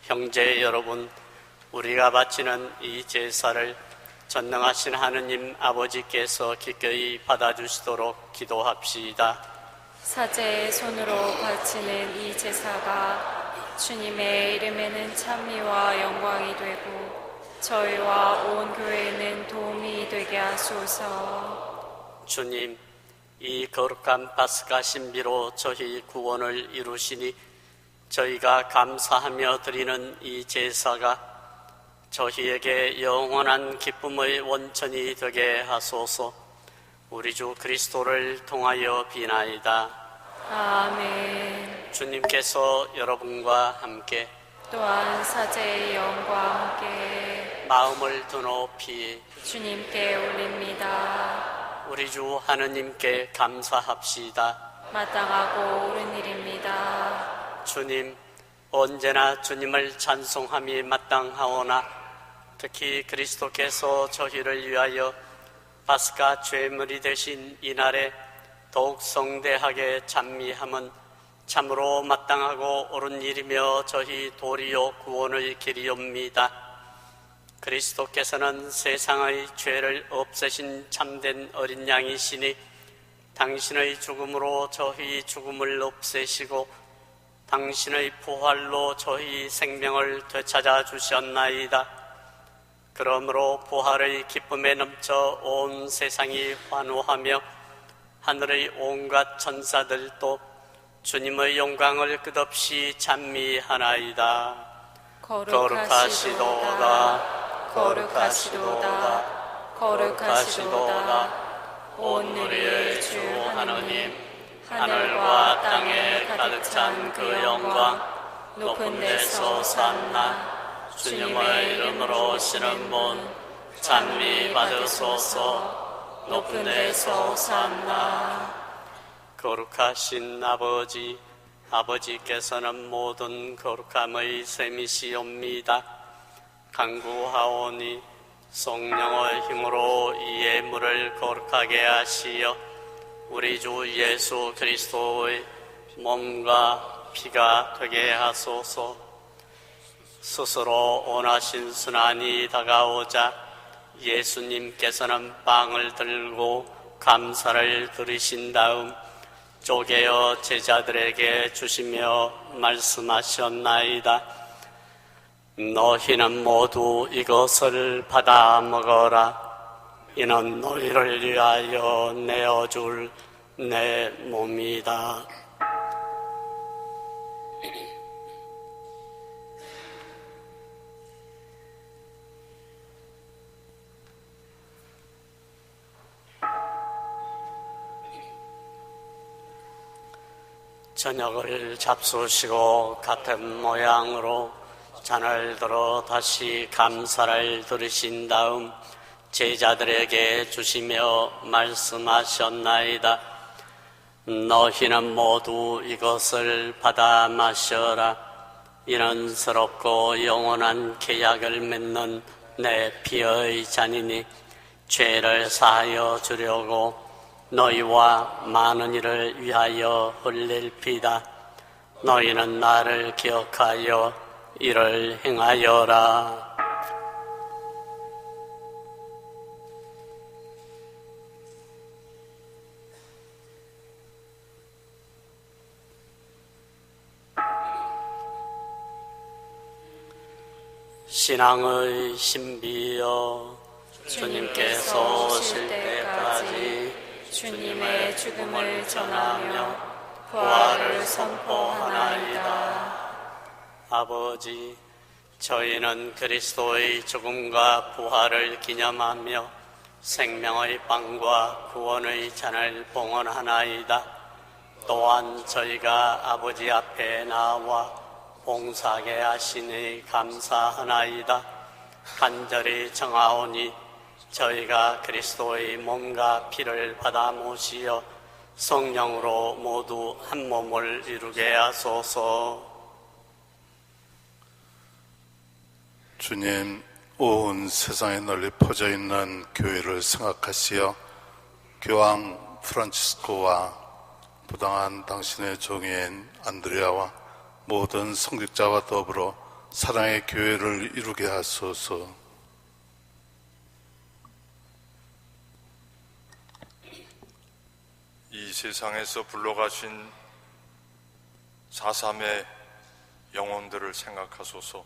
형제 여러분, 우리가 바치는 이 제사를 전능하신 하느님 아버지께서 기꺼이 받아주시도록 기도합시다. 사제의 손으로 바치는 이 제사가 주님의 이름에는 찬미와 영광이 되고 저희와 온 교회에는 도움이 되게 하소서. 주님, 이 거룩한 파스가 신비로 저희 구원을 이루시니 저희가 감사하며 드리는 이 제사가 저희에게 영원한 기쁨의 원천이 되게 하소서. 우리 주 그리스도를 통하여 비나이다. 아멘. 주님께서 여러분과 함께 또한 사제의 영과 함께 마음을 드높이 주님께 올립니다. 우리 주 하느님께 감사합시다. 마땅하고 옳은 일입니다. 주님, 언제나 주님을 찬송함이 마땅하오나 특히 그리스도께서 저희를 위하여 파스카 죄물이 되신 이날에 더욱 성대하게 찬미함은 참으로 마땅하고 옳은 일이며 저희 도리요 구원의 길이옵니다. 그리스도께서는 세상의 죄를 없애신 참된 어린 양이시니 당신의 죽음으로 저희 죽음을 없애시고 당신의 부활로 저희 생명을 되찾아 주셨나이다. 그러므로 부활의 기쁨에 넘쳐 온 세상이 환호하며 하늘의 온갖 천사들도 주님의 영광을 끝없이 찬미하나이다. 거룩하시도다, 거룩하시도다, 거룩하시도다. 온 우리의 주 하느님, 하늘과 땅에 가득 찬 그 영광, 높은 데서 산나 주님의 이름으로 오시는 분, 찬미 받으소서. 높은 데서 산나. 거룩하신 아버지, 아버지께서는 모든 거룩함의 셈이시옵니다. 간구하오니 성령의 힘으로 이 예물을 거룩하게 하시어 우리 주 예수 그리스도의 몸과 피가 되게 하소서. 스스로 원하신 순환이 다가오자 예수님께서는 빵을 들고 감사를 드리신 다음 쪼개어 제자들에게 주시며 말씀하셨나이다. 너희는 모두 이것을 받아 먹어라. 이는 너희를 위하여 내어줄 내 몸이다. 저녁을 잡수시고 같은 모양으로 잔을 들어 다시 감사를 드리신 다음 제자들에게 주시며 말씀하셨나이다. 너희는 모두 이것을 받아 마셔라. 이는 새롭고 영원한 계약을 맺는 내 피의 잔이니 죄를 사하여 주려고 너희와 많은 이를 위하여 흘릴 피다. 너희는 나를 기억하여 이를 행하여라. 신앙의 신비여, 주님께서 오실 때까지 주님의 죽음을 전하며 부활을 선포하나이다. 아버지, 저희는 그리스도의 죽음과 부활을 기념하며 생명의 빵과 구원의 잔을 봉헌하나이다. 또한 저희가 아버지 앞에 나와 봉사하게 하시니 감사하나이다. 간절히 청하오니 저희가 그리스도의 몸과 피를 받아 모시어 성령으로 모두 한 몸을 이루게 하소서. 주님, 온 세상에 널리 퍼져 있는 교회를 생각하시어 교황 프란치스코와 부당한 당신의 종인 안드레아와 모든 성직자와 더불어 사랑의 교회를 이루게 하소서. 이 세상에서 불러가신 4.3의 영혼들을 생각하소서.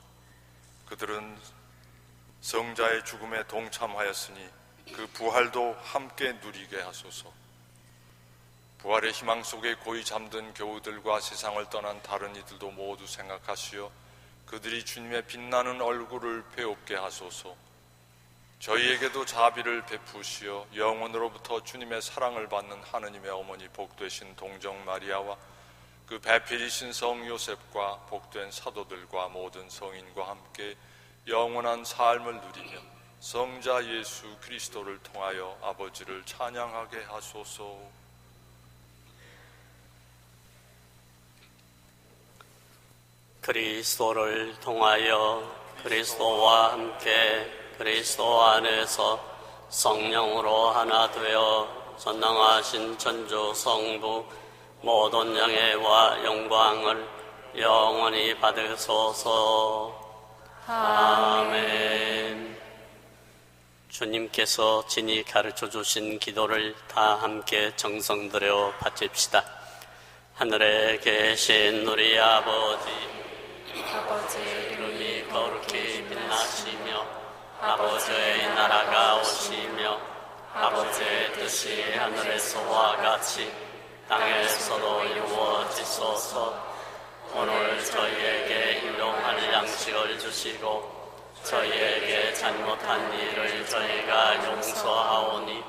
그들은 성자의 죽음에 동참하였으니 그 부활도 함께 누리게 하소서. 부활의 희망 속에 고이 잠든 교우들과 세상을 떠난 다른 이들도 모두 생각하시어 그들이 주님의 빛나는 얼굴을 배웁게 하소서. 저희에게도 자비를 베푸시어 영원으로부터 주님의 사랑을 받는 하느님의 어머니 복되신 동정 마리아와 그 배필이신 성 요셉과 복된 사도들과 모든 성인과 함께 영원한 삶을 누리며 성자 예수 그리스도를 통하여 아버지를 찬양하게 하소서. 그리스도를 통하여 그리스도와 함께 그리스도 안에서 성령으로 하나 되어 전능하신 천주 성부 모든 영예와 영광을 영원히 받으소서. 아멘. 주님께서 친히 가르쳐 주신 기도를 다 함께 정성 들여 바칩시다. 하늘에 계신 우리 아버지, 이름이 거룩히 빛나시며 아버지의 나라가 오시며 아버지의 뜻이 하늘에서와 같이 땅에서도 이루어지소서. 오늘 저희에게 일용할 양식을 주시고 저희에게 잘못한 일을 저희가 용서하오니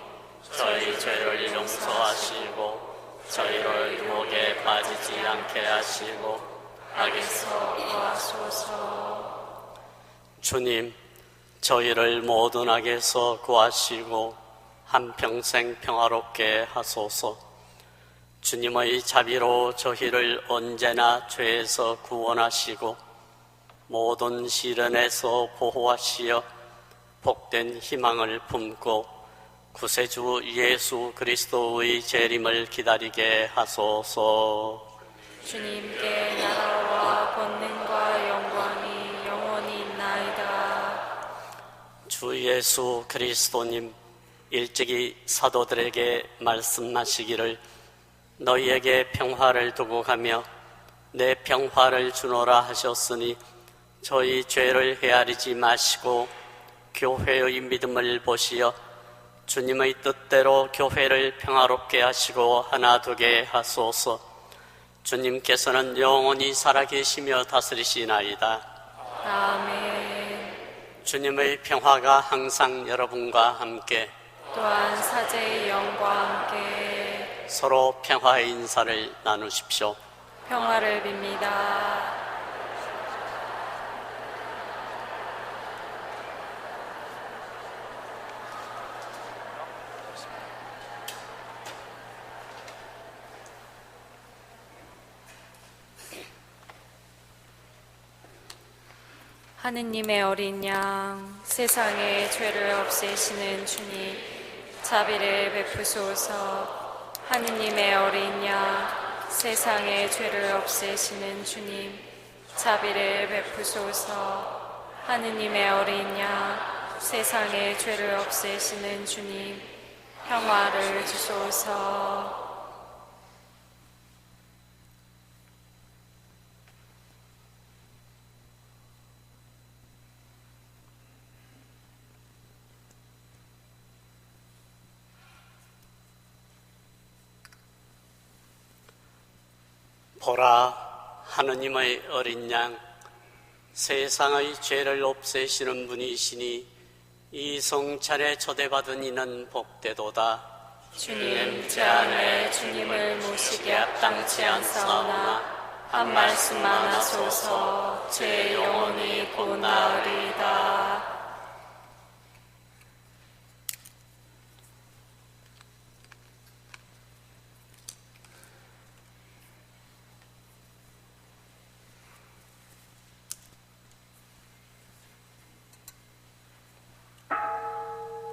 저희 죄를 용서하시고 저희를 유혹에 빠지지 않게 하시고 악에서 구하소서. 주님, 저희를 모든 악에서 구하시고 한평생 평화롭게 하소서. 주님의 자비로 저희를 언제나 죄에서 구원하시고 모든 시련에서 보호하시어 복된 희망을 품고 구세주 예수 그리스도의 재림을 기다리게 하소서. 주님께 나라와 권능과 영광이 영원히 있나이다. 주 예수 그리스도님, 일찍이 사도들에게 말씀하시기를 너희에게 평화를 두고 가며 내 평화를 주노라 하셨으니 저희 죄를 헤아리지 마시고 교회의 믿음을 보시어 주님의 뜻대로 교회를 평화롭게 하시고 하나 되게 하소서. 주님께서는 영원히 살아계시며 다스리시나이다. 아멘. 주님의 평화가 항상 여러분과 함께 또한 사제의 영과 함께 서로 평화의 인사를 나누십시오. 평화를 빕니다. 하느님의 어린 양, 세상의 죄를 없애시는 주님, 자비를 베푸소서. 하느님의 어린 양, 세상의 죄를 없애시는 주님, 자비를 베푸소서. 하느님의 어린 양, 세상의 죄를 없애시는 주님, 평화를 주소서. 보라, 하느님의 어린 양, 세상의 죄를 없애시는 분이시니 이 성찬에 초대받은 이는 복되도다. 주님, 제 안에 주님을 모시기 합당치 않사오나 한 말씀만 하소서. 제 영혼이 곧 나으리이다.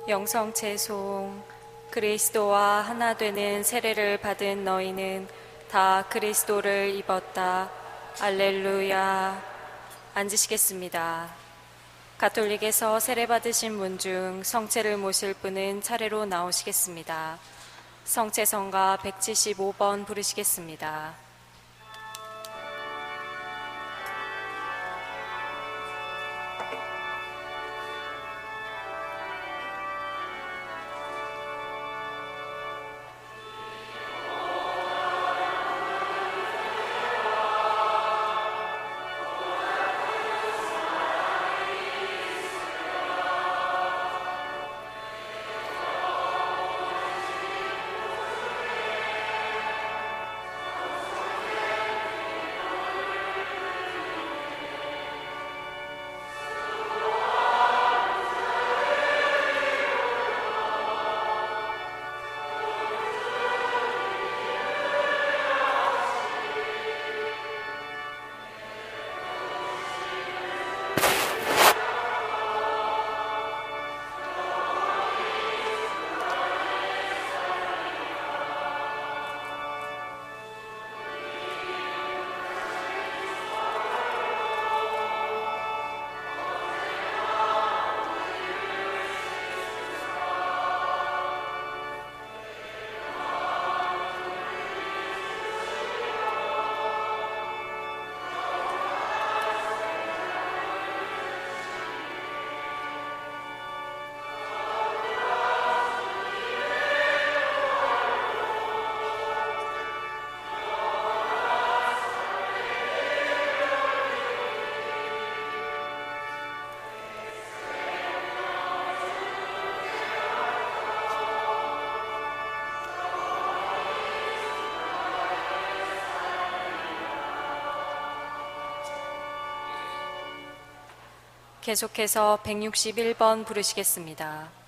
영성채송. 그리스도와 하나 되는 세례를 받은 너희는 다 그리스도를 입었다. 알렐루야. 앉으시겠습니다. 가톨릭에서 세례 받으신 분 중 성체를 모실 분은 차례로 나오시겠습니다. 성체성가 175번 부르시겠습니다. 계속해서 161번 부르시겠습니다.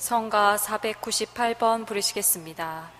성가 498번 부르시겠습니다.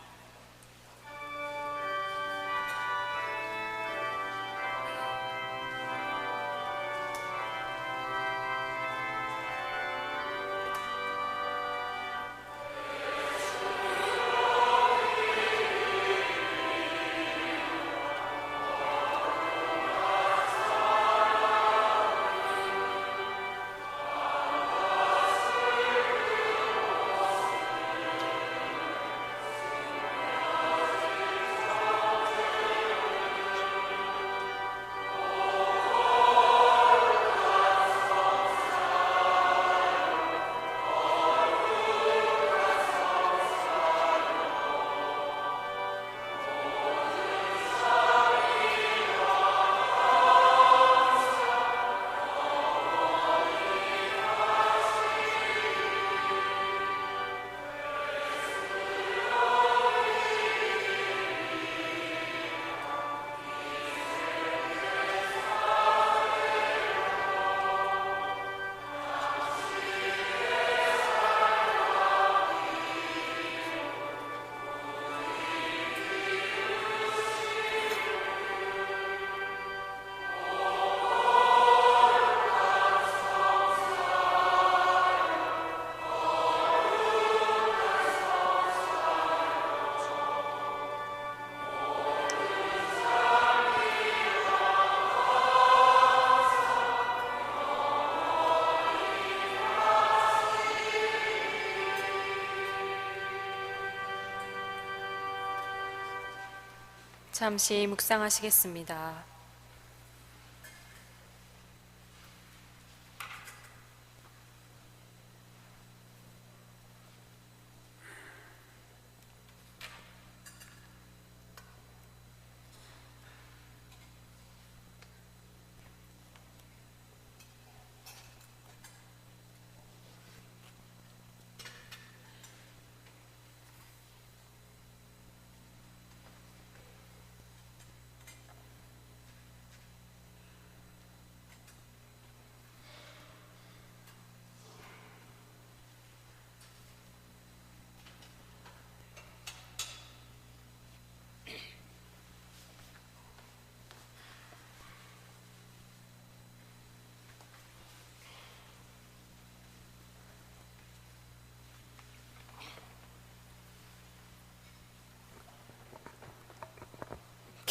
잠시 묵상하시겠습니다.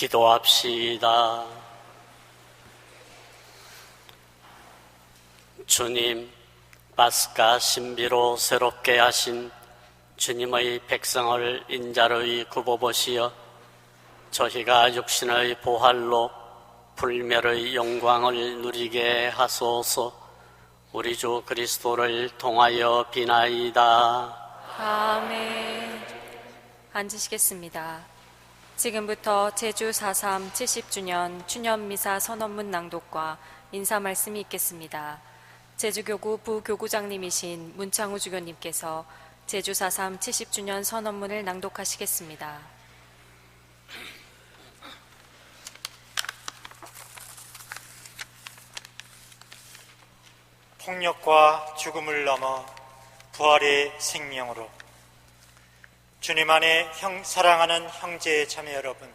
기도합시다. 주님, 파스카 신비로 새롭게 하신 주님의 백성을 인자로이 굽어보시어 저희가 육신의 보활로 불멸의 영광을 누리게 하소서. 우리 주 그리스도를 통하여 비나이다. 아멘. 앉으시겠습니다. 지금부터 제주 4.3 70주년 추념미사 선언문 낭독과 인사 말씀이 있겠습니다. 제주교구 부교구장님이신 문창우 주교님께서 제주 4.3 70주년 선언문을 낭독하시겠습니다. 폭력과 죽음을 넘어 부활의 생명으로 주님 안에 사랑하는 형제 자매 여러분,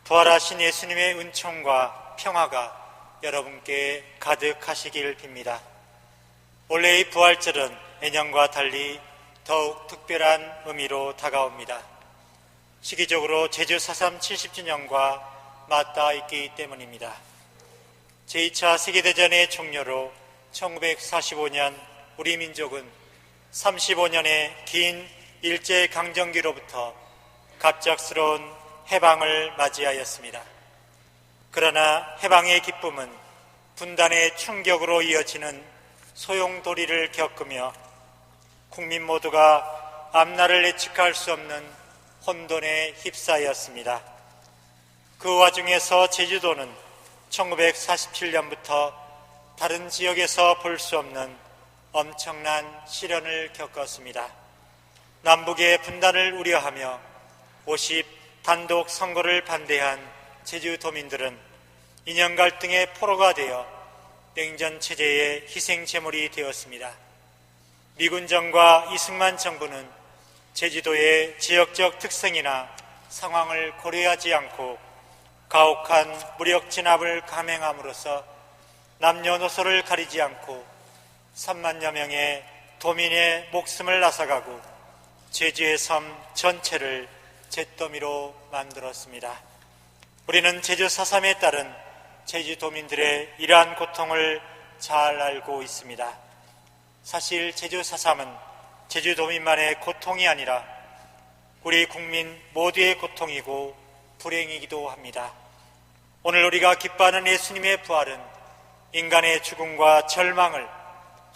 부활하신 예수님의 은총과 평화가 여러분께 가득하시길 빕니다. 올해의 부활절은 예년과 달리 더욱 특별한 의미로 다가옵니다. 시기적으로 제주 4.3 70주년과 맞닿아 있기 때문입니다. 제2차 세계대전의 종료로 1945년 우리 민족은 35년의 긴 일제강점기로부터 갑작스러운 해방을 맞이하였습니다. 그러나 해방의 기쁨은 분단의 충격으로 이어지는 소용돌이를 겪으며 국민 모두가 앞날을 예측할 수 없는 혼돈에 휩싸였습니다. 그 와중에서 제주도는 1947년부터 다른 지역에서 볼 수 없는 엄청난 시련을 겪었습니다. 남북의 분단을 우려하며 50 단독 선거를 반대한 제주도민들은 이념 갈등의 포로가 되어 냉전 체제의 희생 제물이 되었습니다. 미군정과 이승만 정부는 제주도의 지역적 특성이나 상황을 고려하지 않고 가혹한 무력 진압을 감행함으로써 남녀노소를 가리지 않고 3만여 명의 도민의 목숨을 앗아가고 제주의 섬 전체를 잿더미로 만들었습니다. 우리는 제주 4.3에 따른 제주도민들의 이러한 고통을 잘 알고 있습니다. 사실 제주 4.3은 제주도민만의 고통이 아니라 우리 국민 모두의 고통이고 불행이기도 합니다. 오늘 우리가 기뻐하는 예수님의 부활은 인간의 죽음과 절망을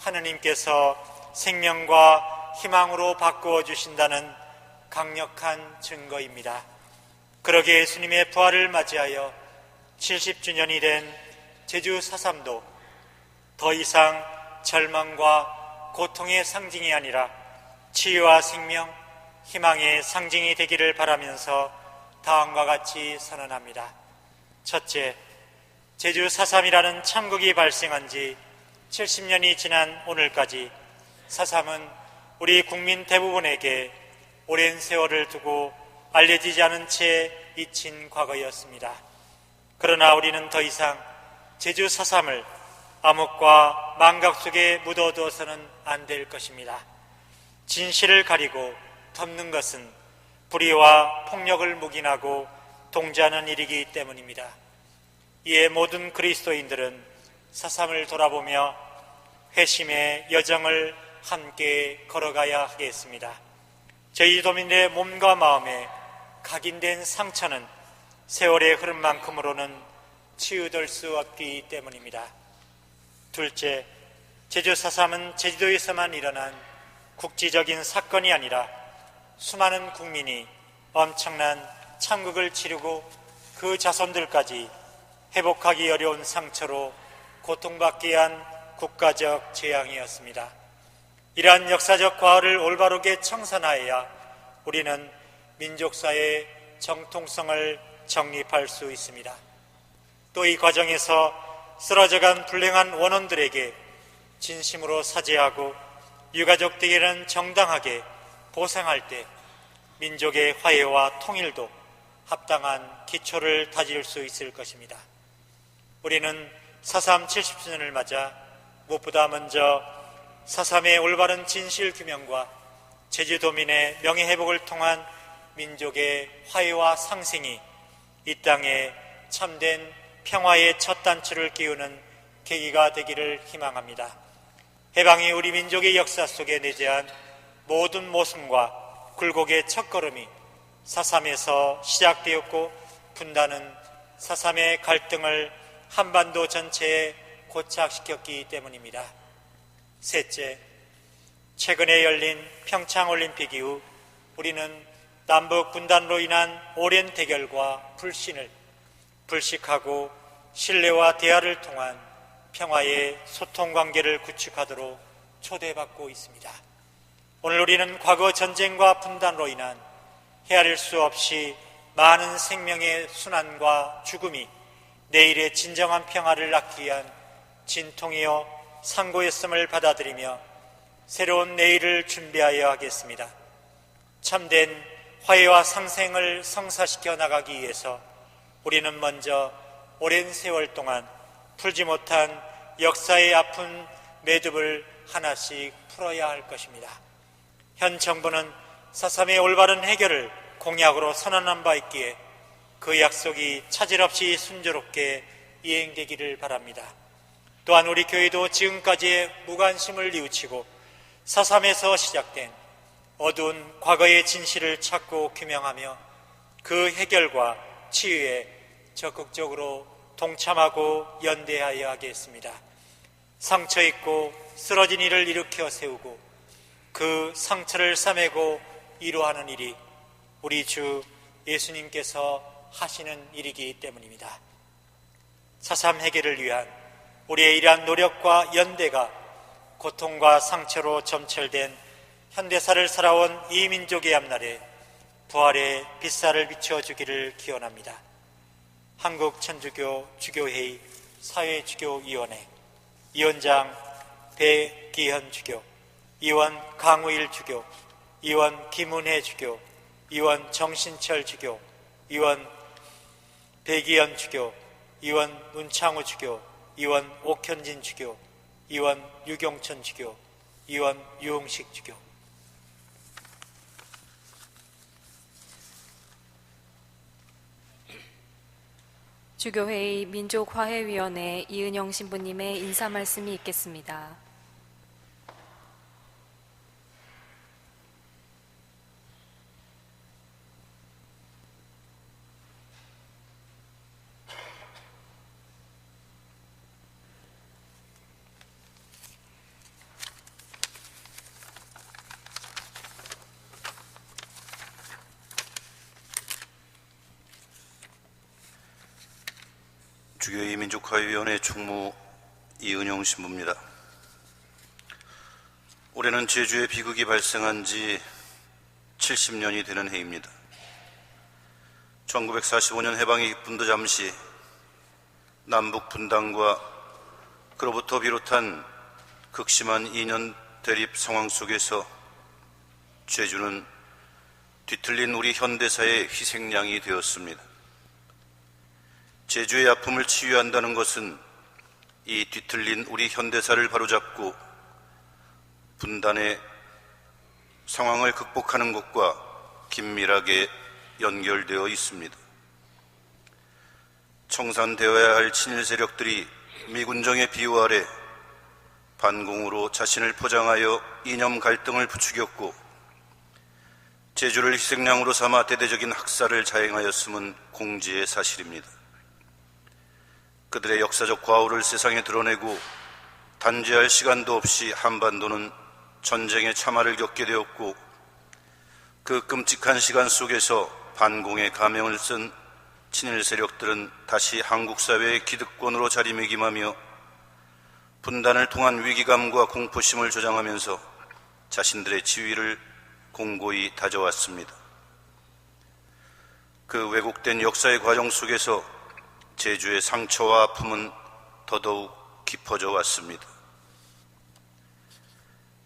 하느님께서 생명과 희망으로 바꾸어 주신다는 강력한 증거입니다. 그러기에 예수님의 부활을 맞이하여 70주년이 된 제주 4.3도 더 이상 절망과 고통의 상징이 아니라 치유와 생명, 희망의 상징이 되기를 바라면서 다음과 같이 선언합니다. 첫째, 제주 4.3이라는 참국이 발생한 지 70년이 지난 오늘까지 4.3은 우리 국민 대부분에게 오랜 세월을 두고 알려지지 않은 채 잊힌 과거였습니다. 그러나 우리는 더 이상 제주 4.3을 암흑과 망각 속에 묻어두어서는 안 될 것입니다. 진실을 가리고 덮는 것은 불의와 폭력을 묵인하고 동조하는 일이기 때문입니다. 이에 모든 그리스도인들은 4.3을 돌아보며 회심의 여정을 함께 걸어가야 하겠습니다. 저희 도민의 몸과 마음에 각인된 상처는 세월의 흐름만큼으로는 치유될 수 없기 때문입니다. 둘째, 제주 4.3은 제주도에서만 일어난 국지적인 사건이 아니라 수많은 국민이 엄청난 참극을 치르고 그 자손들까지 회복하기 어려운 상처로 고통받게 한 국가적 재앙이었습니다. 이러한 역사적 과오를 올바르게 청산하여야 우리는 민족사의 정통성을 정립할 수 있습니다. 또 이 과정에서 쓰러져간 불행한 원혼들에게 진심으로 사죄하고 유가족들에게는 정당하게 보상할 때 민족의 화해와 통일도 합당한 기초를 다질 수 있을 것입니다. 우리는 4.3 70주년을 맞아 무엇보다 먼저 4.3의 올바른 진실 규명과 제주도민의 명예회복을 통한 민족의 화해와 상생이 이 땅에 참된 평화의 첫 단추를 끼우는 계기가 되기를 희망합니다. 해방이 우리 민족의 역사 속에 내재한 모든 모순과 굴곡의 첫걸음이 4.3에서 시작되었고, 분단은 4.3의 갈등을 한반도 전체에 고착시켰기 때문입니다. 셋째, 최근에 열린 평창올림픽 이후 우리는 남북 분단으로 인한 오랜 대결과 불신을 불식하고 신뢰와 대화를 통한 평화의 소통 관계를 구축하도록 초대받고 있습니다. 오늘 우리는 과거 전쟁과 분단으로 인한 헤아릴 수 없이 많은 생명의 순환과 죽음이 내일의 진정한 평화를 낳기 위한 진통이요 상고였음을 받아들이며 새로운 내일을 준비하여야 하겠습니다. 참된 화해와 상생을 성사시켜 나가기 위해서 우리는 먼저 오랜 세월 동안 풀지 못한 역사의 아픈 매듭을 하나씩 풀어야 할 것입니다. 현 정부는 4.3의 올바른 해결을 공약으로 선언한 바 있기에 그 약속이 차질 없이 순조롭게 이행되기를 바랍니다. 또한 우리 교회도 지금까지의 무관심을 뉘우치고 4.3에서 시작된 어두운 과거의 진실을 찾고 규명하며 그 해결과 치유에 적극적으로 동참하고 연대하여야 하겠습니다. 상처 입고 쓰러진 이를 일으켜 세우고 그 상처를 싸매고 위로하는 일이 우리 주 예수님께서 하시는 일이기 때문입니다. 4.3 해결을 위한 우리의 이러한 노력과 연대가 고통과 상처로 점철된 현대사를 살아온 이 민족의 앞날에 부활의 빛살을 비춰주기를 기원합니다. 한국천주교 주교회의 사회주교위원회 위원장 배기현 주교, 위원 강우일 주교, 위원 김은혜 주교, 위원 정신철 주교, 위원 배기현 주교, 위원 문창우 주교, 위원 옥현진 주교, 위원 유경천 주교, 위원 유홍식 주교. 주교회의 민족화해위원회 이은영 신부님의 인사 말씀이 있겠습니다. 주교회의 민족화해위원회 총무 이은영 신부입니다. 올해는 제주에 비극이 발생한 지 70년이 되는 해입니다. 1945년 해방이 기쁨도 잠시 남북 분단과 그로부터 비롯한 극심한 이념 대립 상황 속에서 제주는 뒤틀린 우리 현대사의 희생양이 되었습니다. 제주의 아픔을 치유한다는 것은 이 뒤틀린 우리 현대사를 바로잡고 분단의 상황을 극복하는 것과 긴밀하게 연결되어 있습니다. 청산되어야 할 친일 세력들이 미군정의 비호 아래 반공으로 자신을 포장하여 이념 갈등을 부추겼고 제주를 희생양으로 삼아 대대적인 학살을 자행하였음은 공지의 사실입니다. 그들의 역사적 과오를 세상에 드러내고 단죄할 시간도 없이 한반도는 전쟁의 참화를 겪게 되었고 그 끔찍한 시간 속에서 반공의 가명을 쓴 친일 세력들은 다시 한국 사회의 기득권으로 자리매김하며 분단을 통한 위기감과 공포심을 조장하면서 자신들의 지위를 공고히 다져왔습니다. 그 왜곡된 역사의 과정 속에서 제주의 상처와 아픔은 더더욱 깊어져 왔습니다.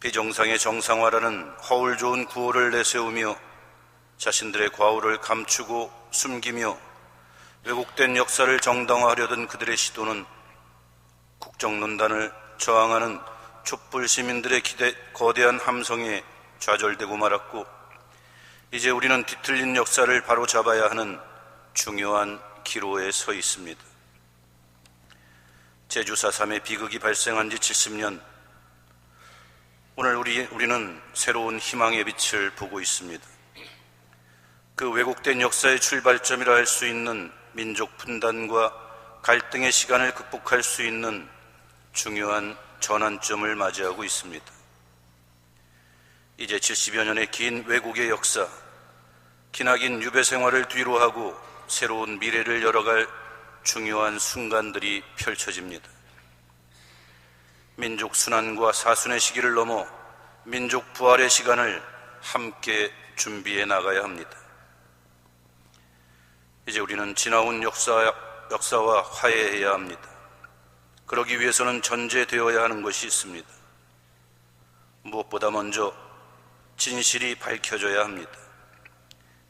비정상의 정상화라는 허울 좋은 구호를 내세우며 자신들의 과오를 감추고 숨기며 왜곡된 역사를 정당화하려던 그들의 시도는 국정논단을 저항하는 촛불 시민들의 거대한 함성에 좌절되고 말았고 이제 우리는 뒤틀린 역사를 바로잡아야 하는 중요한 기로에 서 있습니다. 제주 4.3의 비극이 발생한 지 70년, 오늘 우리는 새로운 희망의 빛을 보고 있습니다. 그 왜곡된 역사의 출발점이라 할 수 있는 민족 분단과 갈등의 시간을 극복할 수 있는 중요한 전환점을 맞이하고 있습니다. 이제 70여 년의 긴 왜곡의 역사, 기나긴 유배 생활을 뒤로하고 새로운 미래를 열어갈 중요한 순간들이 펼쳐집니다. 민족 순환과 사순의 시기를 넘어 민족 부활의 시간을 함께 준비해 나가야 합니다. 이제 우리는 지나온 역사와 화해해야 합니다. 그러기 위해서는 전제되어야 하는 것이 있습니다. 무엇보다 먼저 진실이 밝혀져야 합니다.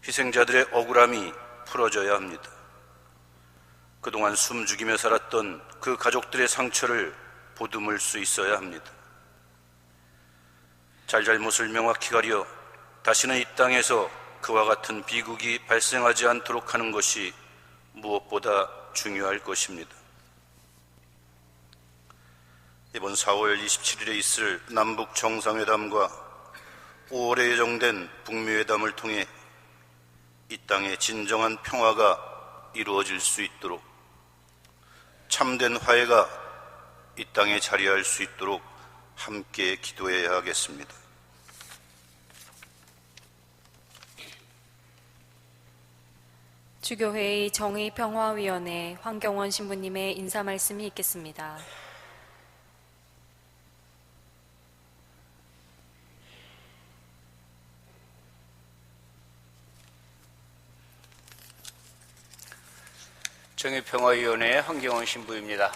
희생자들의 억울함이 풀어져야 합니다. 그동안 숨죽이며 살았던 그 가족들의 상처를 보듬을 수 있어야 합니다. 잘잘못을 명확히 가려 다시는 이 땅에서 그와 같은 비극이 발생하지 않도록 하는 것이 무엇보다 중요할 것입니다. 이번 4월 27일에 있을 남북 정상회담과 5월에 예정된 북미회담을 통해 이 땅에 진정한 평화가 이루어질 수 있도록, 참된 화해가 이 땅에 자리할 수 있도록 함께 기도해야 하겠습니다. 주교회의 정의평화위원회 황경원 신부님의 인사 말씀이 있겠습니다. 정의평화위원회 황경원 신부입니다.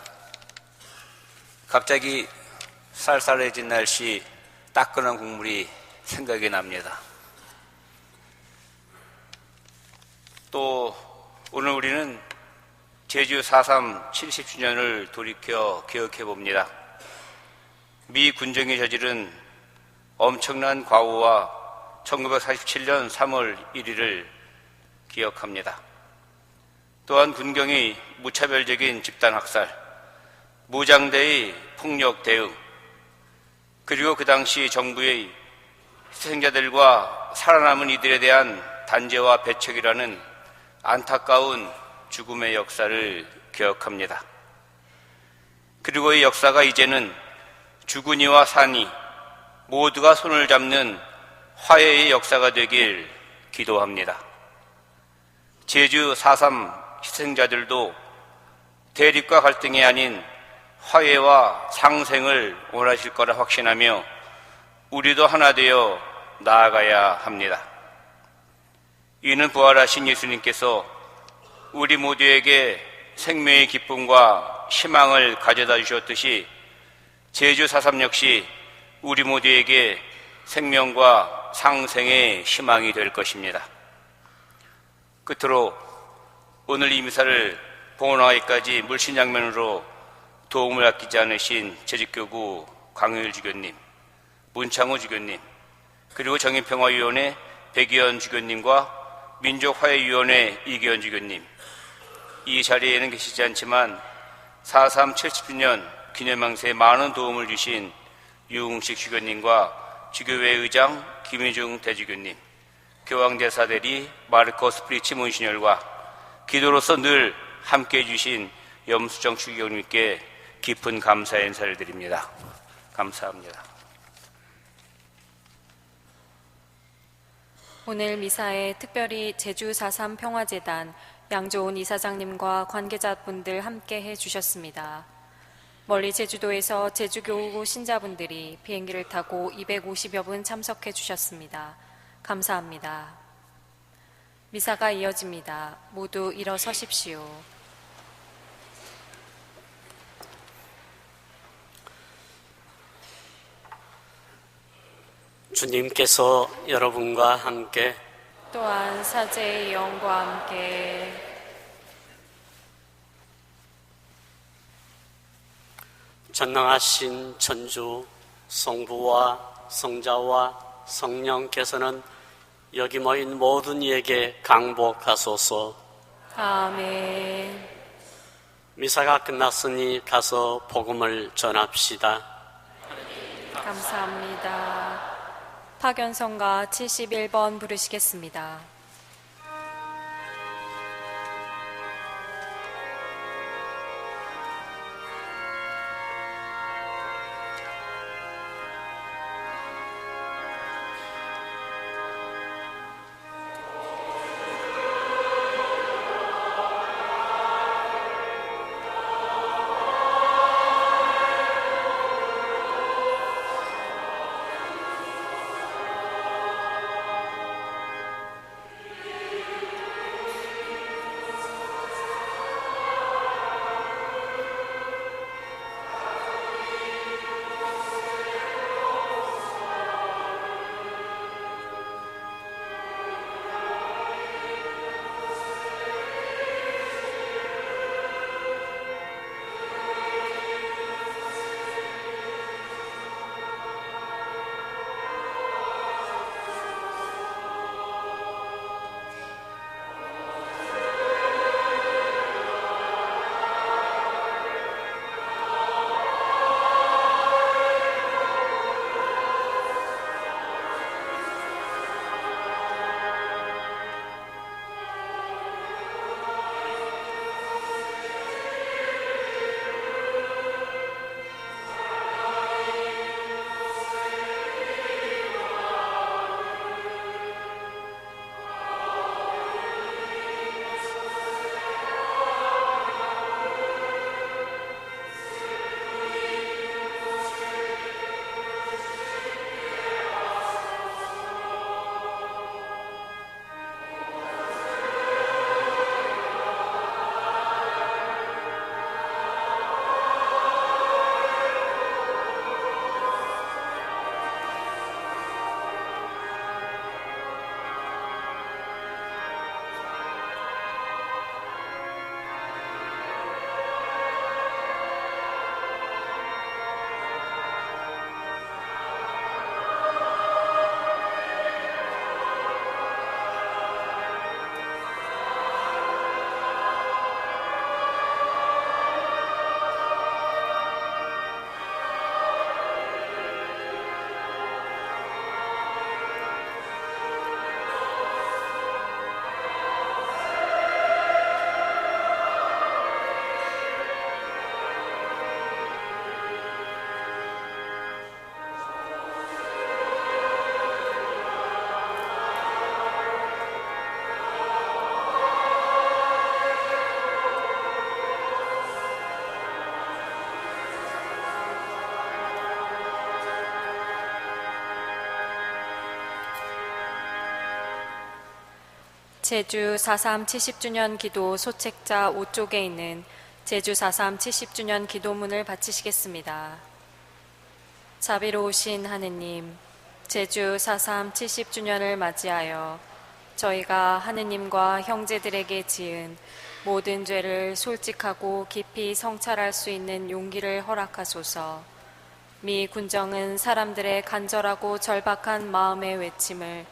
갑자기 쌀쌀해진 날씨 따끈한 국물이 생각이 납니다. 또 오늘 우리는 제주 4.3 70주년을 돌이켜 기억해 봅니다. 미 군정이 저지른 엄청난 과오와 1947년 3월 1일을 기억합니다. 또한 군경이 무차별적인 집단학살, 무장대의 폭력 대응, 그리고 그 당시 정부의 희생자들과 살아남은 이들에 대한 단죄와 배척이라는 안타까운 죽음의 역사를 기억합니다. 그리고 이 역사가 이제는 주군이와 산이 모두가 손을 잡는 화해의 역사가 되길 기도합니다. 제주 4.3 희생자들도 대립과 갈등이 아닌 화해와 상생을 원하실 거라 확신하며 우리도 하나 되어 나아가야 합니다. 이는 부활하신 예수님께서 우리 모두에게 생명의 기쁨과 희망을 가져다 주셨듯이 제주 4.3 역시 우리 모두에게 생명과 상생의 희망이 될 것입니다. 끝으로 오늘 이 미사를 봉헌하기까지 물신양면으로 도움을 아끼지 않으신 제주교구 강효일 주교님, 문창호 주교님, 그리고 정의평화위원회 백의원 주교님과 민족화해위원회 이기현 주교님, 이 자리에는 계시지 않지만 4.3 70주년 기념행사에 많은 도움을 주신 유흥식 주교님과 주교회 의장 김희중 대주교님, 교황대사 대리 마르코스 프리치 몬시뇰과 기도로서 늘 함께해 주신 염수정 주교님께 깊은 감사의 인사를 드립니다. 감사합니다. 오늘 미사에 특별히 제주 4.3 평화재단 양조은 이사장님과 관계자분들 함께 해주셨습니다. 멀리 제주도에서 제주교구 신자분들이 비행기를 타고 250여 분 참석해 주셨습니다. 감사합니다. 미사가 이어집니다. 모두 일어서십시오. 주님께서 여러분과 함께 또한 사제의 영과 함께 전능하신 천주 성부와 성자와 성령께서는 여기 모인 모든 이에게 강복하소서. 아멘. 미사가 끝났으니 가서 복음을 전합시다. 감사합니다. 파견성가 71번 부르시겠습니다. 제주 4.3 70주년 기도 소책자 5쪽에 있는 제주 4.3 70주년 기도문을 바치시겠습니다. 자비로우신 하느님, 제주 4.3 70주년을 맞이하여 저희가 하느님과 형제들에게 지은 모든 죄를 솔직하고 깊이 성찰할 수 있는 용기를 허락하소서. 미 군정은 사람들의 간절하고 절박한 마음의 외침을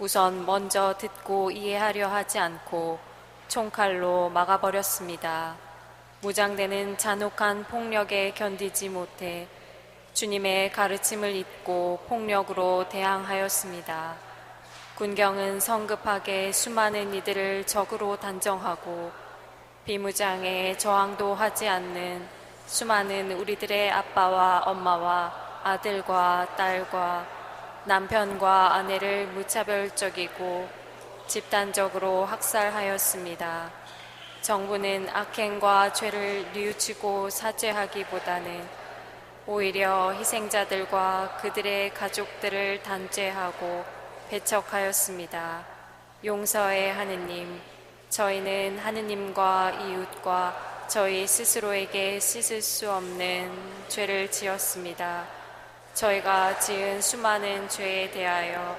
우선 먼저 듣고 이해하려 하지 않고 총칼로 막아버렸습니다. 무장되는 잔혹한 폭력에 견디지 못해 주님의 가르침을 잊고 폭력으로 대항하였습니다. 군경은 성급하게 수많은 이들을 적으로 단정하고 비무장에 저항도 하지 않는 수많은 우리들의 아빠와 엄마와 아들과 딸과 남편과 아내를 무차별적이고 집단적으로 학살하였습니다. 정부는 악행과 죄를 뉘우치고 사죄하기보다는 오히려 희생자들과 그들의 가족들을 단죄하고 배척하였습니다. 용서의 하느님, 저희는 하느님과 이웃과 저희 스스로에게 씻을 수 없는 죄를 지었습니다. 저희가 지은 수많은 죄에 대하여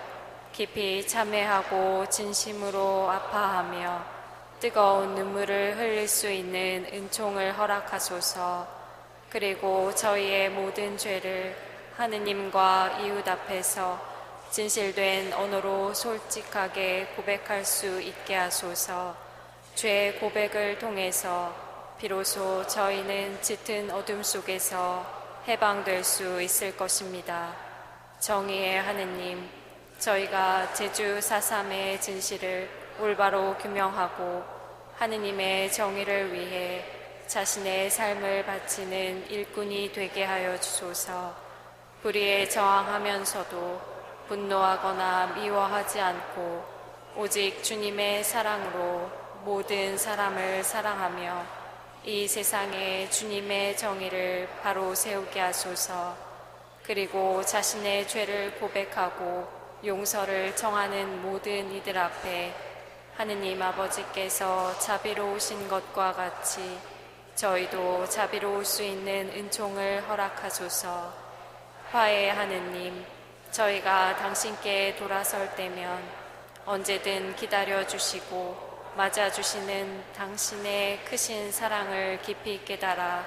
깊이 참회하고 진심으로 아파하며 뜨거운 눈물을 흘릴 수 있는 은총을 허락하소서. 그리고 저희의 모든 죄를 하느님과 이웃 앞에서 진실된 언어로 솔직하게 고백할 수 있게 하소서. 죄 고백을 통해서 비로소 저희는 짙은 어둠 속에서 해방될 수 있을 것입니다. 정의의 하느님, 저희가 제주 4.3의 진실을 올바로 규명하고 하느님의 정의를 위해 자신의 삶을 바치는 일꾼이 되게 하여 주소서. 불의에 저항하면서도 분노하거나 미워하지 않고 오직 주님의 사랑으로 모든 사람을 사랑하며 이 세상에 주님의 정의를 바로 세우게 하소서. 그리고 자신의 죄를 고백하고 용서를 청하는 모든 이들 앞에 하느님 아버지께서 자비로우신 것과 같이 저희도 자비로울 수 있는 은총을 허락하소서. 화해의 하느님, 저희가 당신께 돌아설 때면 언제든 기다려주시고 맞아주시는 당신의 크신 사랑을 깊이 깨달아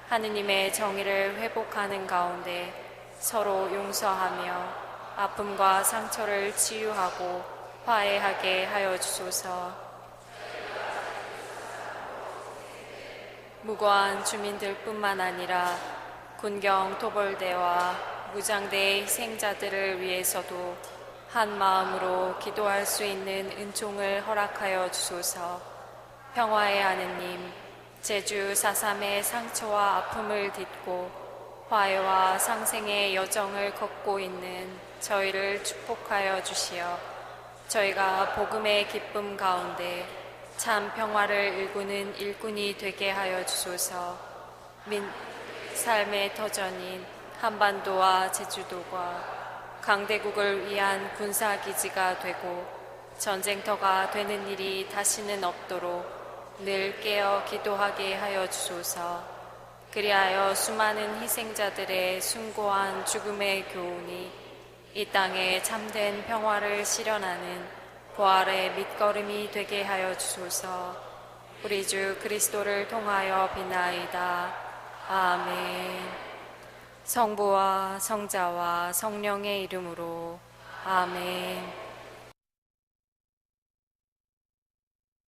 하느님의 정의를 회복하는 가운데 서로 용서하며 아픔과 상처를 치유하고 화해하게 하여 주소서. 무고한 주민들뿐만 아니라 군경 토벌대와 무장대의 희생자들을 위해서도 한 마음으로 기도할 수 있는 은총을 허락하여 주소서. 평화의 하느님, 제주 4.3의 상처와 아픔을 딛고 화해와 상생의 여정을 걷고 있는 저희를 축복하여 주시어 저희가 복음의 기쁨 가운데 참 평화를 일구는 일꾼이 되게 하여 주소서. 삶의 터전인 한반도와 제주도가 강대국을 위한 군사기지가 되고 전쟁터가 되는 일이 다시는 없도록 늘 깨어 기도하게 하여 주소서. 그리하여 수많은 희생자들의 숭고한 죽음의 교훈이 이 땅에 참된 평화를 실현하는 부활의 밑거름이 되게 하여 주소서. 우리 주 그리스도를 통하여 비나이다. 아멘. 성부와 성자와 성령의 이름으로 아멘.